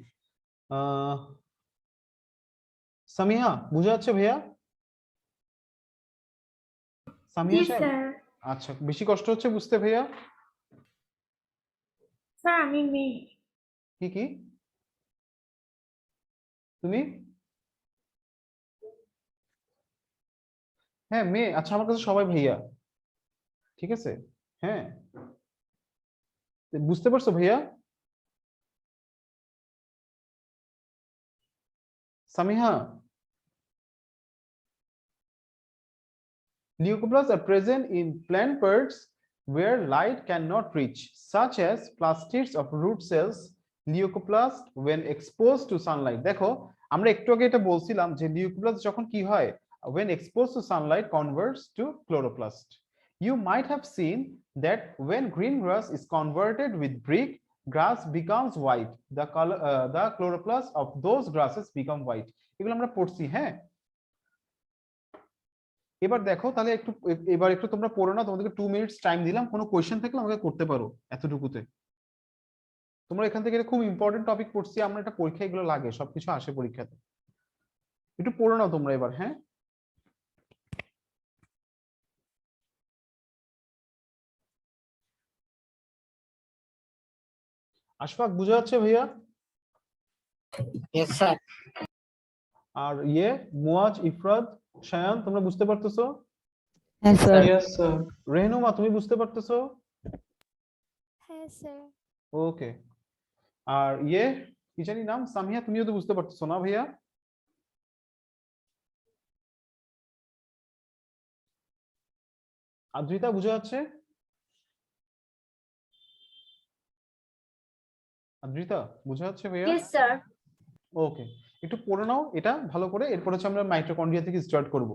সামিহা বুঝা যাচ্ছে ভাইয়া? সামিহা Yes, সাহেব, sir. আচ্ছা, বেশি কষ্ট হচ্ছে বুঝতে ভাইয়া? স্যার আমি মেয়ে। কি কি তুমি? হ্যাঁ মেয়ে, আচ্ছা, আমার কাছে সবাই ভাইয়া, ঠিক আছে। হ্যাঁ, বুঝতে পারছো ভাইয়া? Samiha, leucoplasts are present in plant parts where light cannot reach, such as plastids of root cells. Leucoplast when exposed to sunlight, দেখো আমরা একটু আগে এটা বলছিলাম যে লিউকোপ্লাস্ট যখন কি হয়, when exposed to sunlight converts to chloroplast. You might have seen that when green grass is converted with brick, grass becomes white. The chloroplast of those grasses become white. এগুলো আমরা পড়ছি। হ্যাঁ, এবার দেখো তাহলে এবার একটু তোমরা পড়ো না, তোমাদেরকে 2 মিনিটস টাইম দিলাম, কোনো কোয়েশ্চেন থাকলে আমাকে করতে পারো এতটুকুতে। তোমরা এখান থেকে খুব ইম্পর্টেন্ট টপিক পড়ছি আমরা, এটা পরীক্ষা এগুলো লাগে, সবকিছু আসে পরীক্ষাতে। একটু পড়ো নাও তোমরা এবার। হ্যাঁ, আশফাক বুঝা যাচ্ছে ভাইয়া? Yes, sir. আর মুয়াজ, ইফরাদ, শায়ান তোমরা বুঝতে পারতেছো? হ্যাঁ স্যার। Yes, sir. রেহনুমা তুমি বুঝতে পারতেছো? হ্যাঁ স্যার। ওকে। আর কি জানি নাম, সামিয়া তুমিও তো বুঝতে পারতেছো না ভাইয়া? আদ্রিতা বুঝা যাচ্ছে? আদ্রিতা বুঝা যাচ্ছে ভাইয়া? Yes sir. ওকে, একটু পড়ে নাও এটা ভালো করে, এরপর হচ্ছে আমরা মাইটোকন্ড্রিয়া থেকে স্টার্ট করব।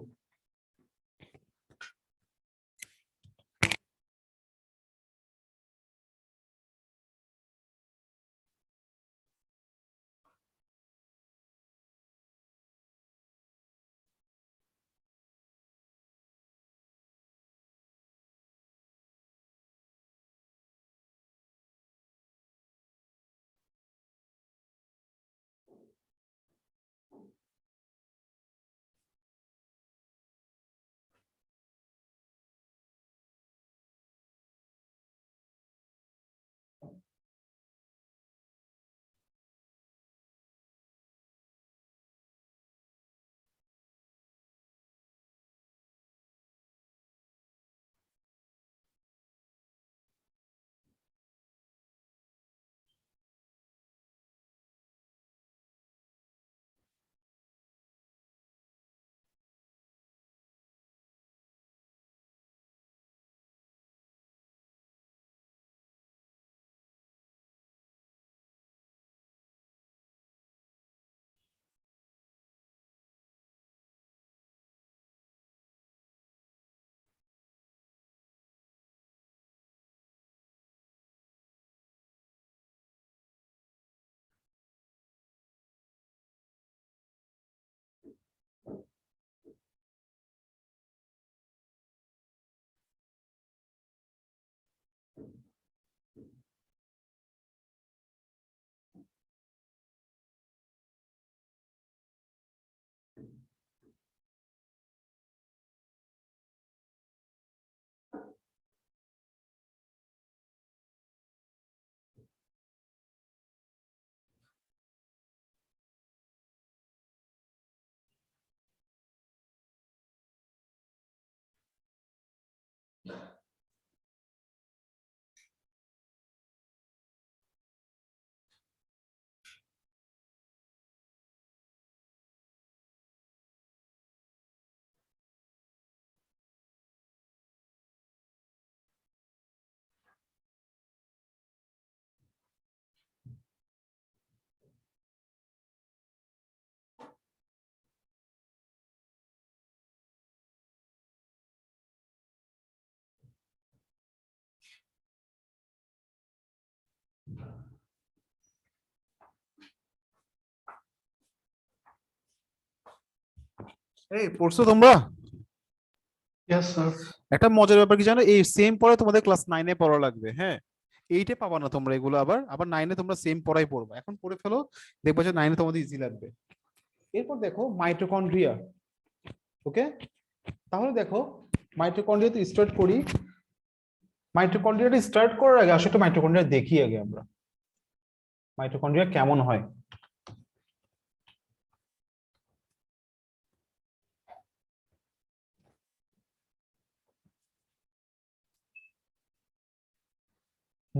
এই পড়ছো তোমরা? Yes, sir. একটা মজার ব্যাপার কি জানো, এই সেম পড়া তোমাদের ক্লাস 9 এ পড়া লাগবে। হ্যাঁ, 8 এ পাবা না তোমরা এগুলো, আবার আবার 9 এ তোমরা সেম পড়াই পড়বা, এখন পড়ে ফেলো, দেখবা যে 9 এ তোমাদের ইজি লাগবে। এরপর দেখো মাইটোকন্ড্রিয়া। ওকে, তাহলে দেখো মাইটোকন্ড্রিয়া তো স্টার্ট করি। মাইটোকন্ড্রিয়াটা স্টার্ট করার আগে আসলে একটু মাইটোকন্ড্রিয়া দেখি আগে আমরা, মাইটোকন্ড্রিয়া কেমন হয়।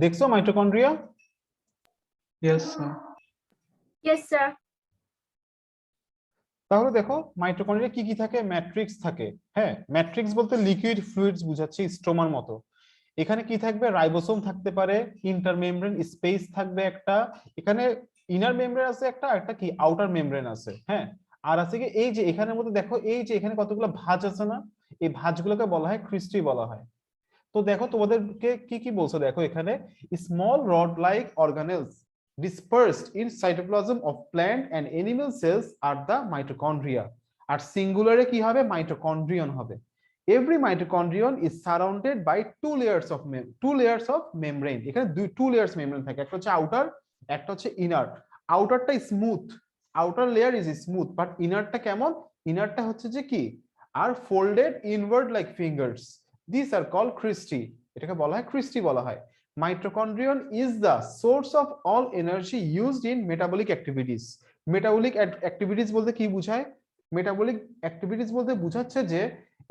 দেখছো mitochondria? Yes, sir. Yes sir. তাহলে দেখো মাইটোকন্ড্রিয়া কি কি থাকে, ম্যাট্রিক্স থাকে। হ্যাঁ, ম্যাট্রিক্স বলতে লিকুইড ফ্লুইডস বুঝাচ্ছে, স্ট্রোমার মতো। এখানে কি থাকবে, রাইবোসোম থাকতে পারে, ইন্টারমেমব্রেন স্পেস থাকবে একটা, এখানে ইনার মেমব্রেন আছে একটা, একটা কি আউটার মেমব্রেন আছে। হ্যাঁ, আর আছে কি এই যে এখানের মধ্যে দেখো, এই যে এখানে কতগুলো ভাঁজ আছে না, এই ভাঁজগুলোকে বলা হয় ক্রিস্টি বলা হয়। তো দেখো তোমাদেরকে কি কি বলছে, দেখো এখানে small rod like organelles dispersed in cytoplasm of plant and animal cells are the mitochondria। আর সিঙ্গুলারে কি হবে, মাইটোকন্ড্রিয়ন হবে। every mitochondrion is surrounded by two layers of membrane. এখানে two layers membrane থাকে, একটা হচ্ছে outer, একটা হচ্ছে inner. outerটা smooth, outer layer is smooth, but innerটা কেমন? innerটা হচ্ছে যে কি are folded inward like fingers. These are called cristae. এটাকে বলা হয় cristae বলা হয়। Mitochondrion is the source of all energy used in metabolic activities. metabolic activities বলতে কি বোঝায়? metabolic activities বলতে বোঝাচ্ছে যে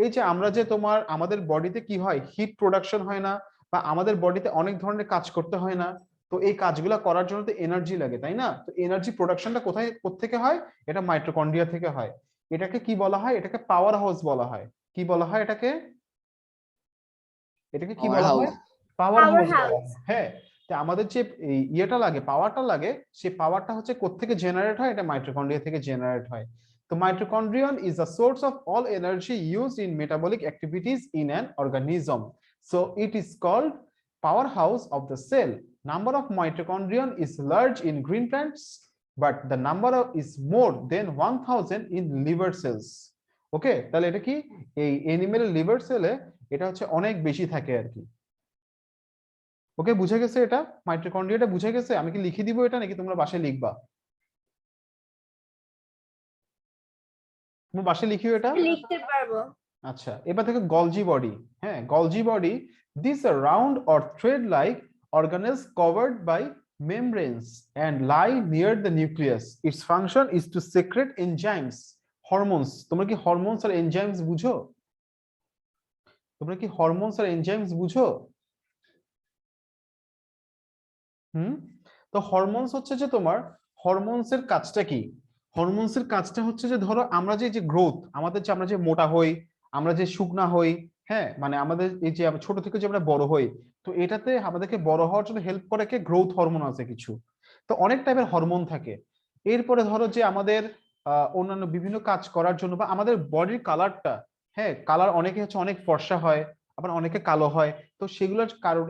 এই যে আমরা যে তোমার আমাদের বডিতে কি হয়, হিট প্রোডাকশন হয় না, বা আমাদের বডিতে অনেক ধরনের কাজ করতে হয় না, তো এই কাজগুলো করার জন্য তো এনার্জি লাগে, তাই না? তো এনার্জি প্রোডাকশনটা কোত্থেকে হয়? এটা মাইটোকন্ড্রিয়া থেকে হয়। এটাকে কি বলা হয়? এটাকে পাওয়ার হাউস বলা হয়। কি বলা হয় এটাকে? এটাকে কি বলা হয়? পাওয়ার হাউস বলা হয়। হ্যাঁ, তো আমাদের যে ইয়েটা লাগে, পাওয়ারটা লাগে, সেই পাওয়ারটা হচ্ছে কোত্থেকে জেনারেট হয়? এটা মাইটোকন্ড্রিয়া থেকে জেনারেট হয়। তো mitochondrion is the source of all energy used in metabolic activities in an organism. So it is called powerhouse of the cell. Number of mitochondrion is large in green plants, but the number is more than 1000 in liver cells. ওকে, তাহলে এটা কি এই অ্যানিমেল লিভার সেলে এটা হচ্ছে অনেক বেশি থাকে আর কি। ওকে, বুঝে গেছে? এটা মাইটোকন্ড্রিয়াটা বুঝে গেছে? আমি কি লিখে দিব এটা নাকি তোমরা বাসায় লিখবা? তোমরা বাসায় লিখিও এটা? লিখতে পারবো। আচ্ছা, এবার থেকে গলজি বডি। হ্যাঁ, Golgi body, this are round or thread like organelles covered by membranes and lie near the nucleus. Its function is to secrete enzymes, hormones. তোমরা কি হরমোনস আর এনজাইমস বুঝো? তোমরা কি হরমোনস আর এনজাইমস বুঝো? তো হরমোনস হচ্ছে যে তোমার হরমোনস এর কাজটা কি? হরমোনস এর কাজটা হচ্ছে যে ধরো আমরা যে গ্রোথ, আমাদের যে আমরা যে মোটা হই, আমরা যে শুকনা হই, হ্যাঁ মানে আমাদের এই যে ছোট থেকে যে আমরা বড় হই, তো এটাতে আমাদেরকে বড় হওয়ার জন্য হেল্প করে কে? গ্রোথ হরমোন আছে কিছু। তো অনেক টাইপের হরমোন থাকে। এরপরে ধরো যে আমাদের অন্যান্য বিভিন্ন কাজ করার জন্য বা আমাদের বডির কালারটা, হ্যাঁ কালার অনেকে হচ্ছে অনেক ফর্সা হয়, আবার অনেকে কালো হয়। তো সেগুলোর কারণ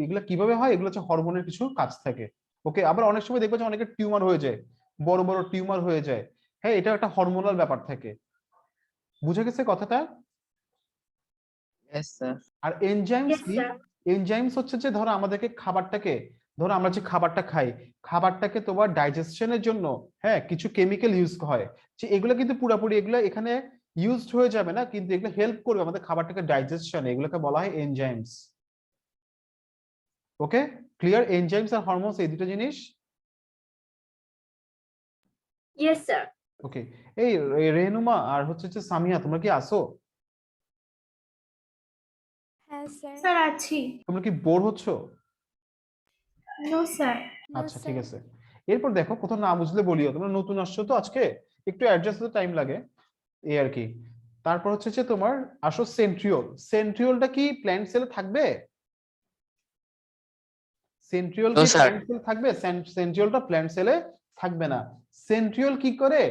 এগুলা কিভাবে হয়? এগুলো হচ্ছে হরমোনের কিছু কাজ থাকে। ওকে, আবার অনেক সময় দেখবে যে অনেকের টিউমার হয়ে যায়, বড় বড় টিউমার হয়ে যায়। হ্যাঁ, এটা একটা হরমোনাল ব্যাপার থাকে। বুঝে গেছে কথাটা? Yes, sir. আর এনজাইমস কি? এনজাইমস হচ্ছে যে ধরো আমাদেরকে খাবারটাকে, ধরো আমরা যে খাবারটা খাই, খাবারটাকে তোমার ডাইজেশনের জন্য হ্যাঁ কিছু কেমিক্যাল ইউজ হয়, যে এগুলো কিন্তু পুরোপুরি এগুলো এখানে ইউজড হয়ে যাবে না, কিন্তু এগুলো হেল্প করবে আমাদের খাবারটাকে ডাইজেশনে, এগুলোকে বলা হয় এনজাইমস। ওকে, ক্লিয়ার? এনজাইমস আর হরমোনস এই দুটো জিনিস। Yes sir. ওকে, এই রেনুমা আর হচ্ছে যে সামিয়া, তোমরা কি আসো? হ্যাঁ স্যার। স্যার আছি। তোমরা কি বোর হচ্ছ? No sir. আচ্ছা ঠিক আছে। এরপর দেখো, কোথাও না বুঝলে বলিও, তোমরা নতুন আসছো তো আজকে, একটু অ্যাডজাস্ট হতে টাইম লাগে এই আর কি। তারপর হচ্ছে যে তোমার আসো সেন্ট্রিওল। সেন্ট্রিওলটা কি প্ল্যান্ট সেলে থাকবে? সেন্ট্রিওল কি প্ল্যান্ট সেলে থাকবে? সেন্ট্রিওলটা প্ল্যান্ট সেলে থাকবে না। সেন্ট্রিওল কি করে?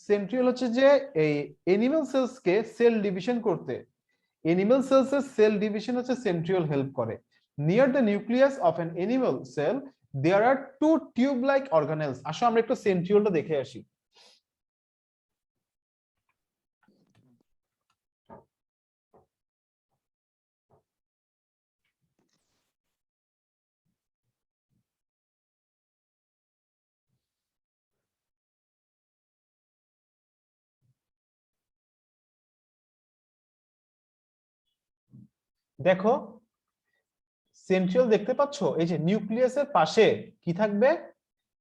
সেন্ট্রিওল হচ্ছে যে এই অ্যানিমাল সেলস কে সেল ডিভিশন করতে, অ্যানিমাল সেলস এর সেল ডিভিশন হচ্ছে সেন্ট্রিওল হেল্প করে। Near the nucleus of an animal cell there are two tube like organelles. আসো আমরা একটু সেন্ট্রিওলটা দেখে আসি। দেখো সেন্ট্রিওল দেখতে পাচ্ছ, এই যে নিউক্লিয়াসের পাশে কি থাকবে?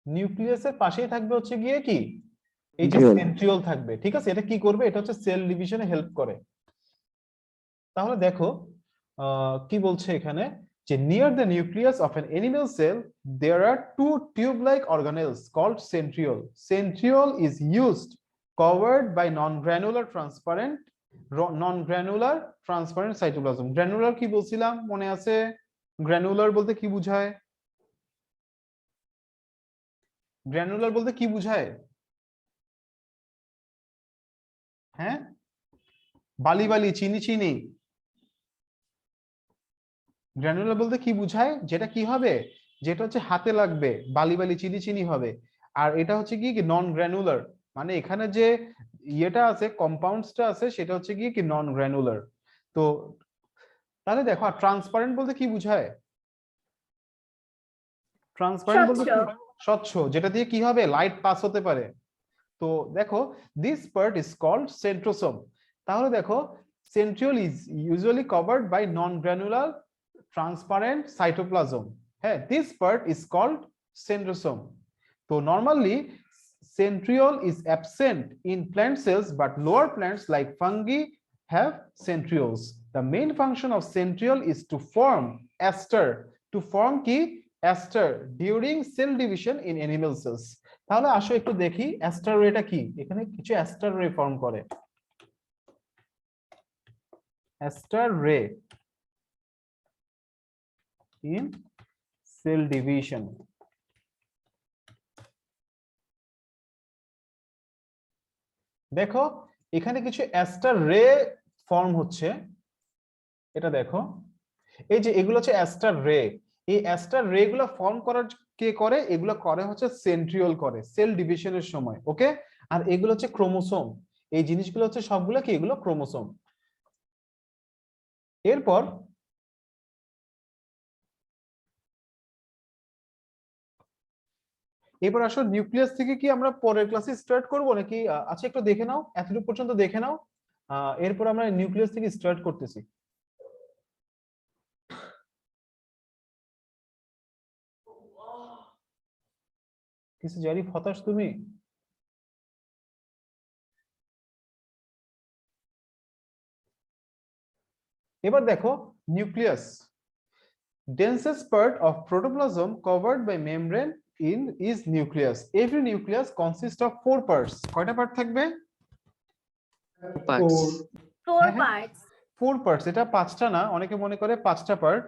নিউক্লিয়াসের পাশেই থাকবে হচ্ছে গিয়ে কি এই যে সেন্ট্রিওল থাকবে। ঠিক আছে, এটা কি করবে? এটা হচ্ছে সেল ডিভিশনে হেল্প করে। তাহলে দেখো কি বলছে এখানে, যে near the nucleus of an animal cell there are two tube like organelles called centriole. Centriole is used covered by non-granular transparent cytoplasm. Granular কি বলছিলাম মনে আছে? গ্র্যানুলার বলতে কি বোঝায়? গ্র্যানুলার বলতে কি বোঝায়? হ্যাঁ, বালি বালি, চিনি চিনি। গ্র্যানুলার বলতে কি বোঝায়? যেটা কি হবে, যেটা হচ্ছে হাতে লাগবে, বালি বালি চিনি চিনি হবে। আর এটা হচ্ছে কি নন গ্র্যানুলার, মানে এখানে যে ইয়েটা আছে, কম্পাউন্ডসটা আছে, সেটা হচ্ছে কি নন গ্র্যানুলার। তো তাহলে দেখো ট্রান্সপারেন্ট বলতে কি বোঝায়? ট্রান্সপারেন্ট বলতে কি? স্বচ্ছ, যেটা দিয়ে কি হবে লাইট পাস হতে পারে। তো দেখো this part is called centrosome. তাহলে দেখো centriole is usually covered by non granular transparent cytoplasm. হ্যাঁ, this part is called centrosome. তো normally centriole is absent in plant cells, but lower plants like fungi have centrioles. The main function of centriole is to form ester, to form কি ester during cell division in animal cells. তাহলে আসো একটু দেখি ester রেটা কি। এখানে কিছু ester রে ফর্ম করে। ester ray in cell division. দেখো এখানে কিছু অ্যাস্টার রে ফর্ম হচ্ছে, এটা দেখো এই যে এগুলো হচ্ছে অ্যাস্টার রে। এই অ্যাস্টার রে গুলো ফর্ম করার কে করে? এগুলো করে হচ্ছে সেন্ট্রিওল করে সেল ডিভিশনের সময়। ওকে, আর এগুলো হচ্ছে ক্রোমোসোম। এই জিনিসগুলো হচ্ছে সবগুলো কি? এগুলো ক্রোমোসোম। এরপর এবার আসো নিউক্লিয়াস থেকে কি আমরা পরের ক্লাসে স্টার্ট করব নাকি? আচ্ছা একটু দেখে নাও, এতটুকু পর্যন্ত দেখে নাও, এরপর আমরা নিউক্লিয়াস থেকে স্টার্ট করতেছি। কিছু জারিফ, হতাশ তুমি? এবার দেখো nucleus, densest part of protoplasm covered by membrane in is nucleus. Every nucleus consists of 4 parts. কয়টা পার্ট থাকবে? Four. 4 parts. 4 পার্টস। এটা 5টা না, অনেকে মনে করে 5টা পার্ট।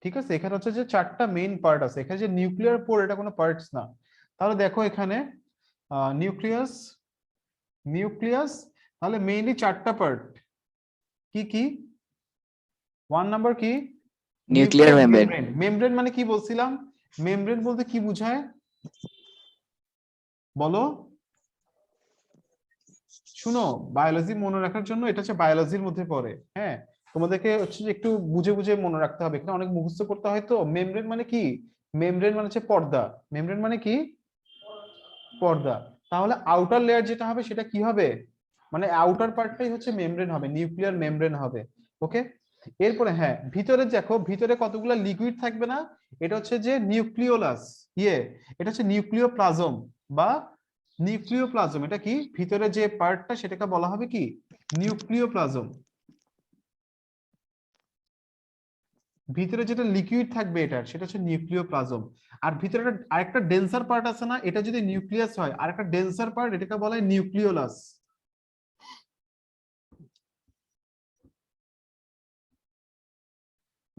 ঠিক আছে, এখানে হচ্ছে যে 4টা মেইন পার্ট আছে। এখানে যে নিউক্লিয়ার পোর, এটা কোনো পার্টস না। তাহলে দেখো এখানে নিউক্লিয়াস, নিউক্লিয়াস তাহলে মেইনলি 4টা পার্ট। কি কি? 1 নাম্বার কি? Nuclear membrane. মেমব্রেন মানে কি বলছিলাম? মেমব্রেন বলতে কি বোঝায় বলো? শুনো, বায়োলজি মনে রাখার জন্য এটা হচ্ছে বায়োলজির মধ্যে পড়ে। হ্যাঁ, তোমাদেরকে হচ্ছে যে একটু বুঝে বুঝে মনে রাখতে হবে, এখানে অনেক মুখস্থ করতে হয়। তো মেমব্রেন মানে কি? মেমব্রেন মানে হচ্ছে পর্দা। মেমব্রেন মানে কি? পর্দা। তাহলে আউটার লেয়ার যেটা হবে সেটা কি হবে? মানে আউটার পার্টটাই হচ্ছে মেমব্রেন হবে, নিউক্লিয়ার মেমব্রেন হবে। ওকে, এরপরে হ্যাঁ ভিতরে দেখো, ভিতরে কতগুলো লিকুইড থাকবে না? এটা হচ্ছে যে নিউক্লিওলাস, এটা হচ্ছে নিউক্লিওপ্লাজম বা নিউক্লিওপ্লাজম। এটা কি? ভিতরে যে পার্টটা সেটাকে বলা হবে কি? নিউক্লিওপ্লাজম। ভিতরে যেটা লিকুইড থাকবে এটার, সেটা হচ্ছে নিউক্লিওপ্লাজম। আর ভিতরে আরেকটা ডেন্সার পার্ট আছে না? এটা যদি নিউক্লিয়াস হয়, আরেকটা ডেন্সার পার্ট, এটাকে বলা হয় নিউক্লিওলাস।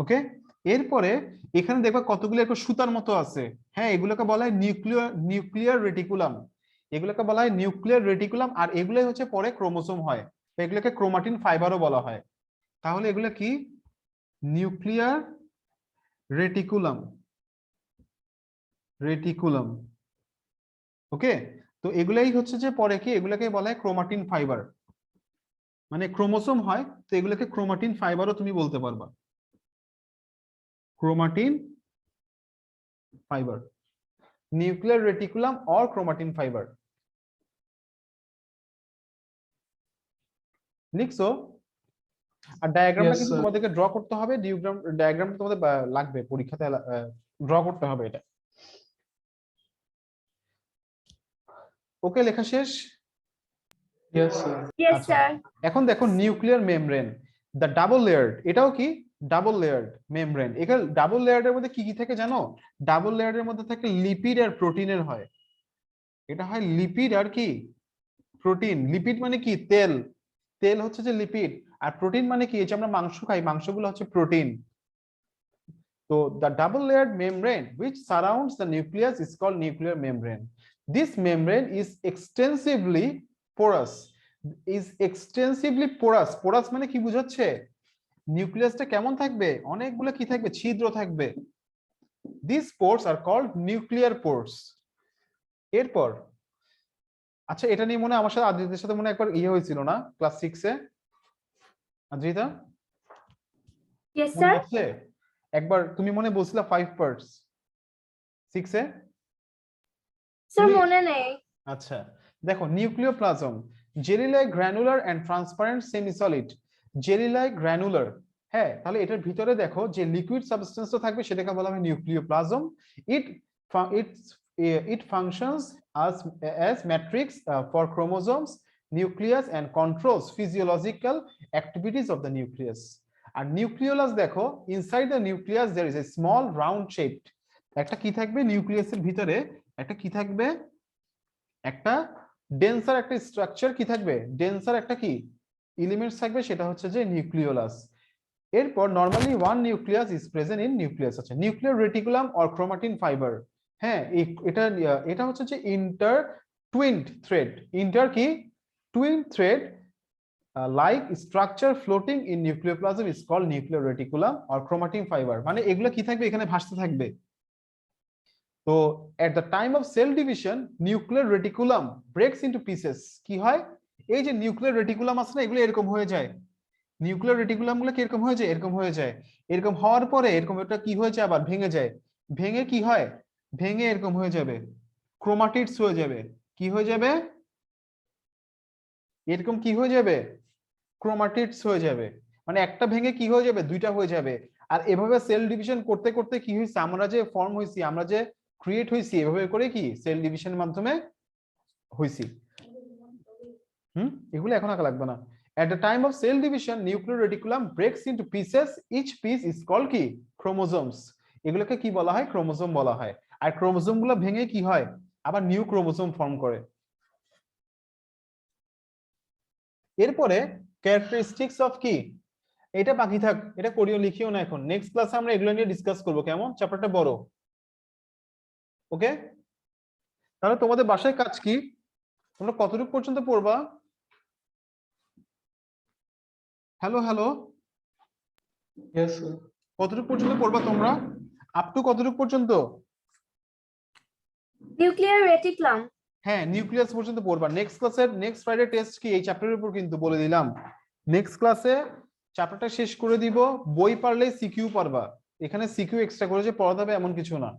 ওকে, এরপরে এখানে দেখবা কতগুলো একটা সুতার মতো আছে। হ্যাঁ, এগুলোকে বলা হয় নিউক্লিয়ার রেটিকুলাম। এগুলোকে বলা হয় নিউক্লিয়ার রেটিকুলাম। আর এগুলোই হচ্ছে পরে ক্রোমোসোম হয়, এগুলোকে ক্রোমাটিন ফাইবারও বলা হয়। তাহলে এগুলো কি? Nuclear reticulum, reticulum. ওকে, তো এগুলাই হচ্ছে যে পরে কি? এগুলোকে বলা হয় ক্রোমাটিন ফাইবার, মানে ক্রোমোসোম হয়। তো এগুলোকে ক্রোমাটিন ফাইবারও তুমি বলতে পারবা, chromatin fibre, nuclear reticulum or chromatin fibre. লিখছো? আর ডায়াগ্রামটা Yes, কিন্তু sir. তোমাদেরকে ড্র করতে হবে। ডায়াগ্রামটা তোমাদের লাগবে পরীক্ষাতে, ড্র করতে হবে এটা। ওকে, লেখা শেষ? Yes, sir. Yes, আচ্ছা, sir. এখন দেখো nuclear membrane, the double layered. এটাও কি? Double layered membrane. এখানে ডাবল লেয়ার্ডের মধ্যে কি কি থাকে জানো? ডাবল লেয়ার্ডের মধ্যে থাকে লিপিড আর প্রোটিনের হয়। এটা হয় লিপিড আর কি? প্রোটিন। লিপিড মানে কি? তেল। তেল হচ্ছে যে লিপিড। আর প্রোটিন মানে কি? এই যে আমরা মাংস খাই, মাংসগুলো হচ্ছে প্রোটিন। তো the double layered membrane which surrounds the nucleus is called nuclear membrane. This membrane is extensively porous. Porous মানে কি বোঝাচ্ছে? নিউক্লিয়াসটা কেমন থাকবে? অনেকগুলো কি থাকবে? ছিদ্র থাকবে। These pores are called nuclear pores. এরপর আচ্ছা, এটা নিয়ে মনে হয় আমার সাথে আদ্রিতার সাথে মনে একবার ইয়ে হয়েছিল না ক্লাস 6 এ? আদ্রিতা ইয়েস মনে স্যার। আছে? একবার তুমি মনে বলছিলা 5 পার্টস 6 এ? স্যার তুমি- মনে নেই। আচ্ছা, দেখো nucleoplasm, jelly like granular and transparent semi solid. Jelly like granular, হ্যাঁ, তাহলে এটার ভিতরে দেখো যে লিকুইড সাবস্টেন্সটা থাকবে সেটাকে বলা হয় nucleoplasm. It it functions as matrix for chromosomes, nucleus and controls physiological activities of the nucleus. আর নিউক্লিওলাস দেখো, inside the nucleus there is a small round shaped, একটা কি থাকবে নিউক্লিয়াসের ভিতরে, একটা কি থাকবে, একটা ডেন্সার একটা স্ট্রাকচার কি থাকবে, ডেন্সার একটা কি এলিমেন্টস থাকবে, সেটা হচ্ছে যে নিউক্লিওলাস। এরপর normally one nucleus is present in nucleus. আচ্ছা, nuclear reticulum or chromatin fibre, হ্যাঁ এটা হচ্ছে যে ইন্টার টুইন্ড থ্রেড, ইন্টার কি twin thread like structure floating in nucleoplasm is called nuclear reticulum or chromatin fibre. মানে এগুলো কি থাকবে, এখানে ভাসতে থাকবে। তো at the time of cell division nuclear reticulum breaks into pieces, কি হয়, এই যে নিউক্লিয়ার রেটিকুলাম আছে না, এগুলো এরকম হয়ে যায়, নিউক্লিয়ার রেটিকুলাম গুলো কিরকম হয়ে যায়, এরকম হয়ে যায়। এরকম হওয়ার পরে এরকম একটা কি হয়ে যায়, আবার ভেঙে যায়, ভেঙে কি হয়, ভেঙে এরকম হয়ে যাবে, ক্রোমাটিডস হয়ে যাবে। কি হয়ে যাবে, এরকম কি হয়ে যাবে, ক্রোমাটিডস হয়ে যাবে। মানে একটা ভেঙে কি হয়ে যাবে, দুইটা হয়ে যাবে। আর এভাবে সেল ডিভিশন করতে করতে কি হয়েছে, আমরা যে ফর্ম হয়েছি, আমরা যে ক্রিয়েট হয়েছি, এভাবে করে কি সেল ডিভিশনের মাধ্যমে হয়েছি। এগুলো এখন আঁকা লাগবে না। At the time of cell division, nuclear reticulum breaks into pieces. Each piece is called কি chromosomes. এগুলোকে কি বলা হয়, ক্রোমোজোম বলা হয়। আর ক্রোমোজোম গুলো ভেঙে কি হয়, আবার নিউ ক্রোমোজোম ফর্ম করে। এরপরে ক্যারেক্টারিস্টিক্স অফ কি, এটা বাকি থাক, এটা করিও লিখিও না এখন, নেক্সট ক্লাসে আমরা এগুলো নিয়ে ডিসকাস করব, কেমন, চ্যাপ্টারটা বড়। ওকে, তাহলে তোমাদের বাসায় কাজ কি, তোমরা কতটুকু পর্যন্ত পড়বা? Hello hello, Yes, sir. কতটুকু পর্যন্ত পড়বা তোমরা, আপ টু কতটুকু পর্যন্ত? Nuclear reticulum. হ্যাঁ, নিউক্লিয়াস পর্যন্ত পড়বা। নেক্সট ক্লাসের নেক্সট ফ্রাইডে টেস্ট কি এই চ্যাপ্টারের উপর কিন্তু বলে দিলাম। নেক্সট ক্লাসে চ্যাপ্টারটা শেষ করে দিব, বই পারলে সিকিউ পারবা, এখানে সিকিউ এক্সট্রা করে যে পড়াতে হবে এমন কিছু না,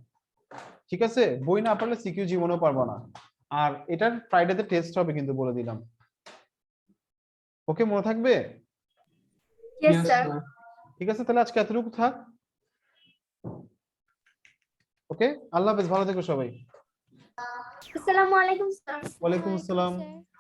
ঠিক আছে? বই না পারলে সিকিউ জীবনেও পারবা না। আর এটার ফ্রাইডেতে টেস্ট হবে কিন্তু বলে দিলাম। ওকে, মনে থাকবে? Yes Yes, sir. sir. ঠিক আছে, তাহলে আজকে এতটুকু থাক। ওকে, আল্লাহ হাফেজ, ভালো থেকো সবাই। আসসালামু আলাইকুম স্যার। ওয়ালাইকুম আসসালাম। স্যার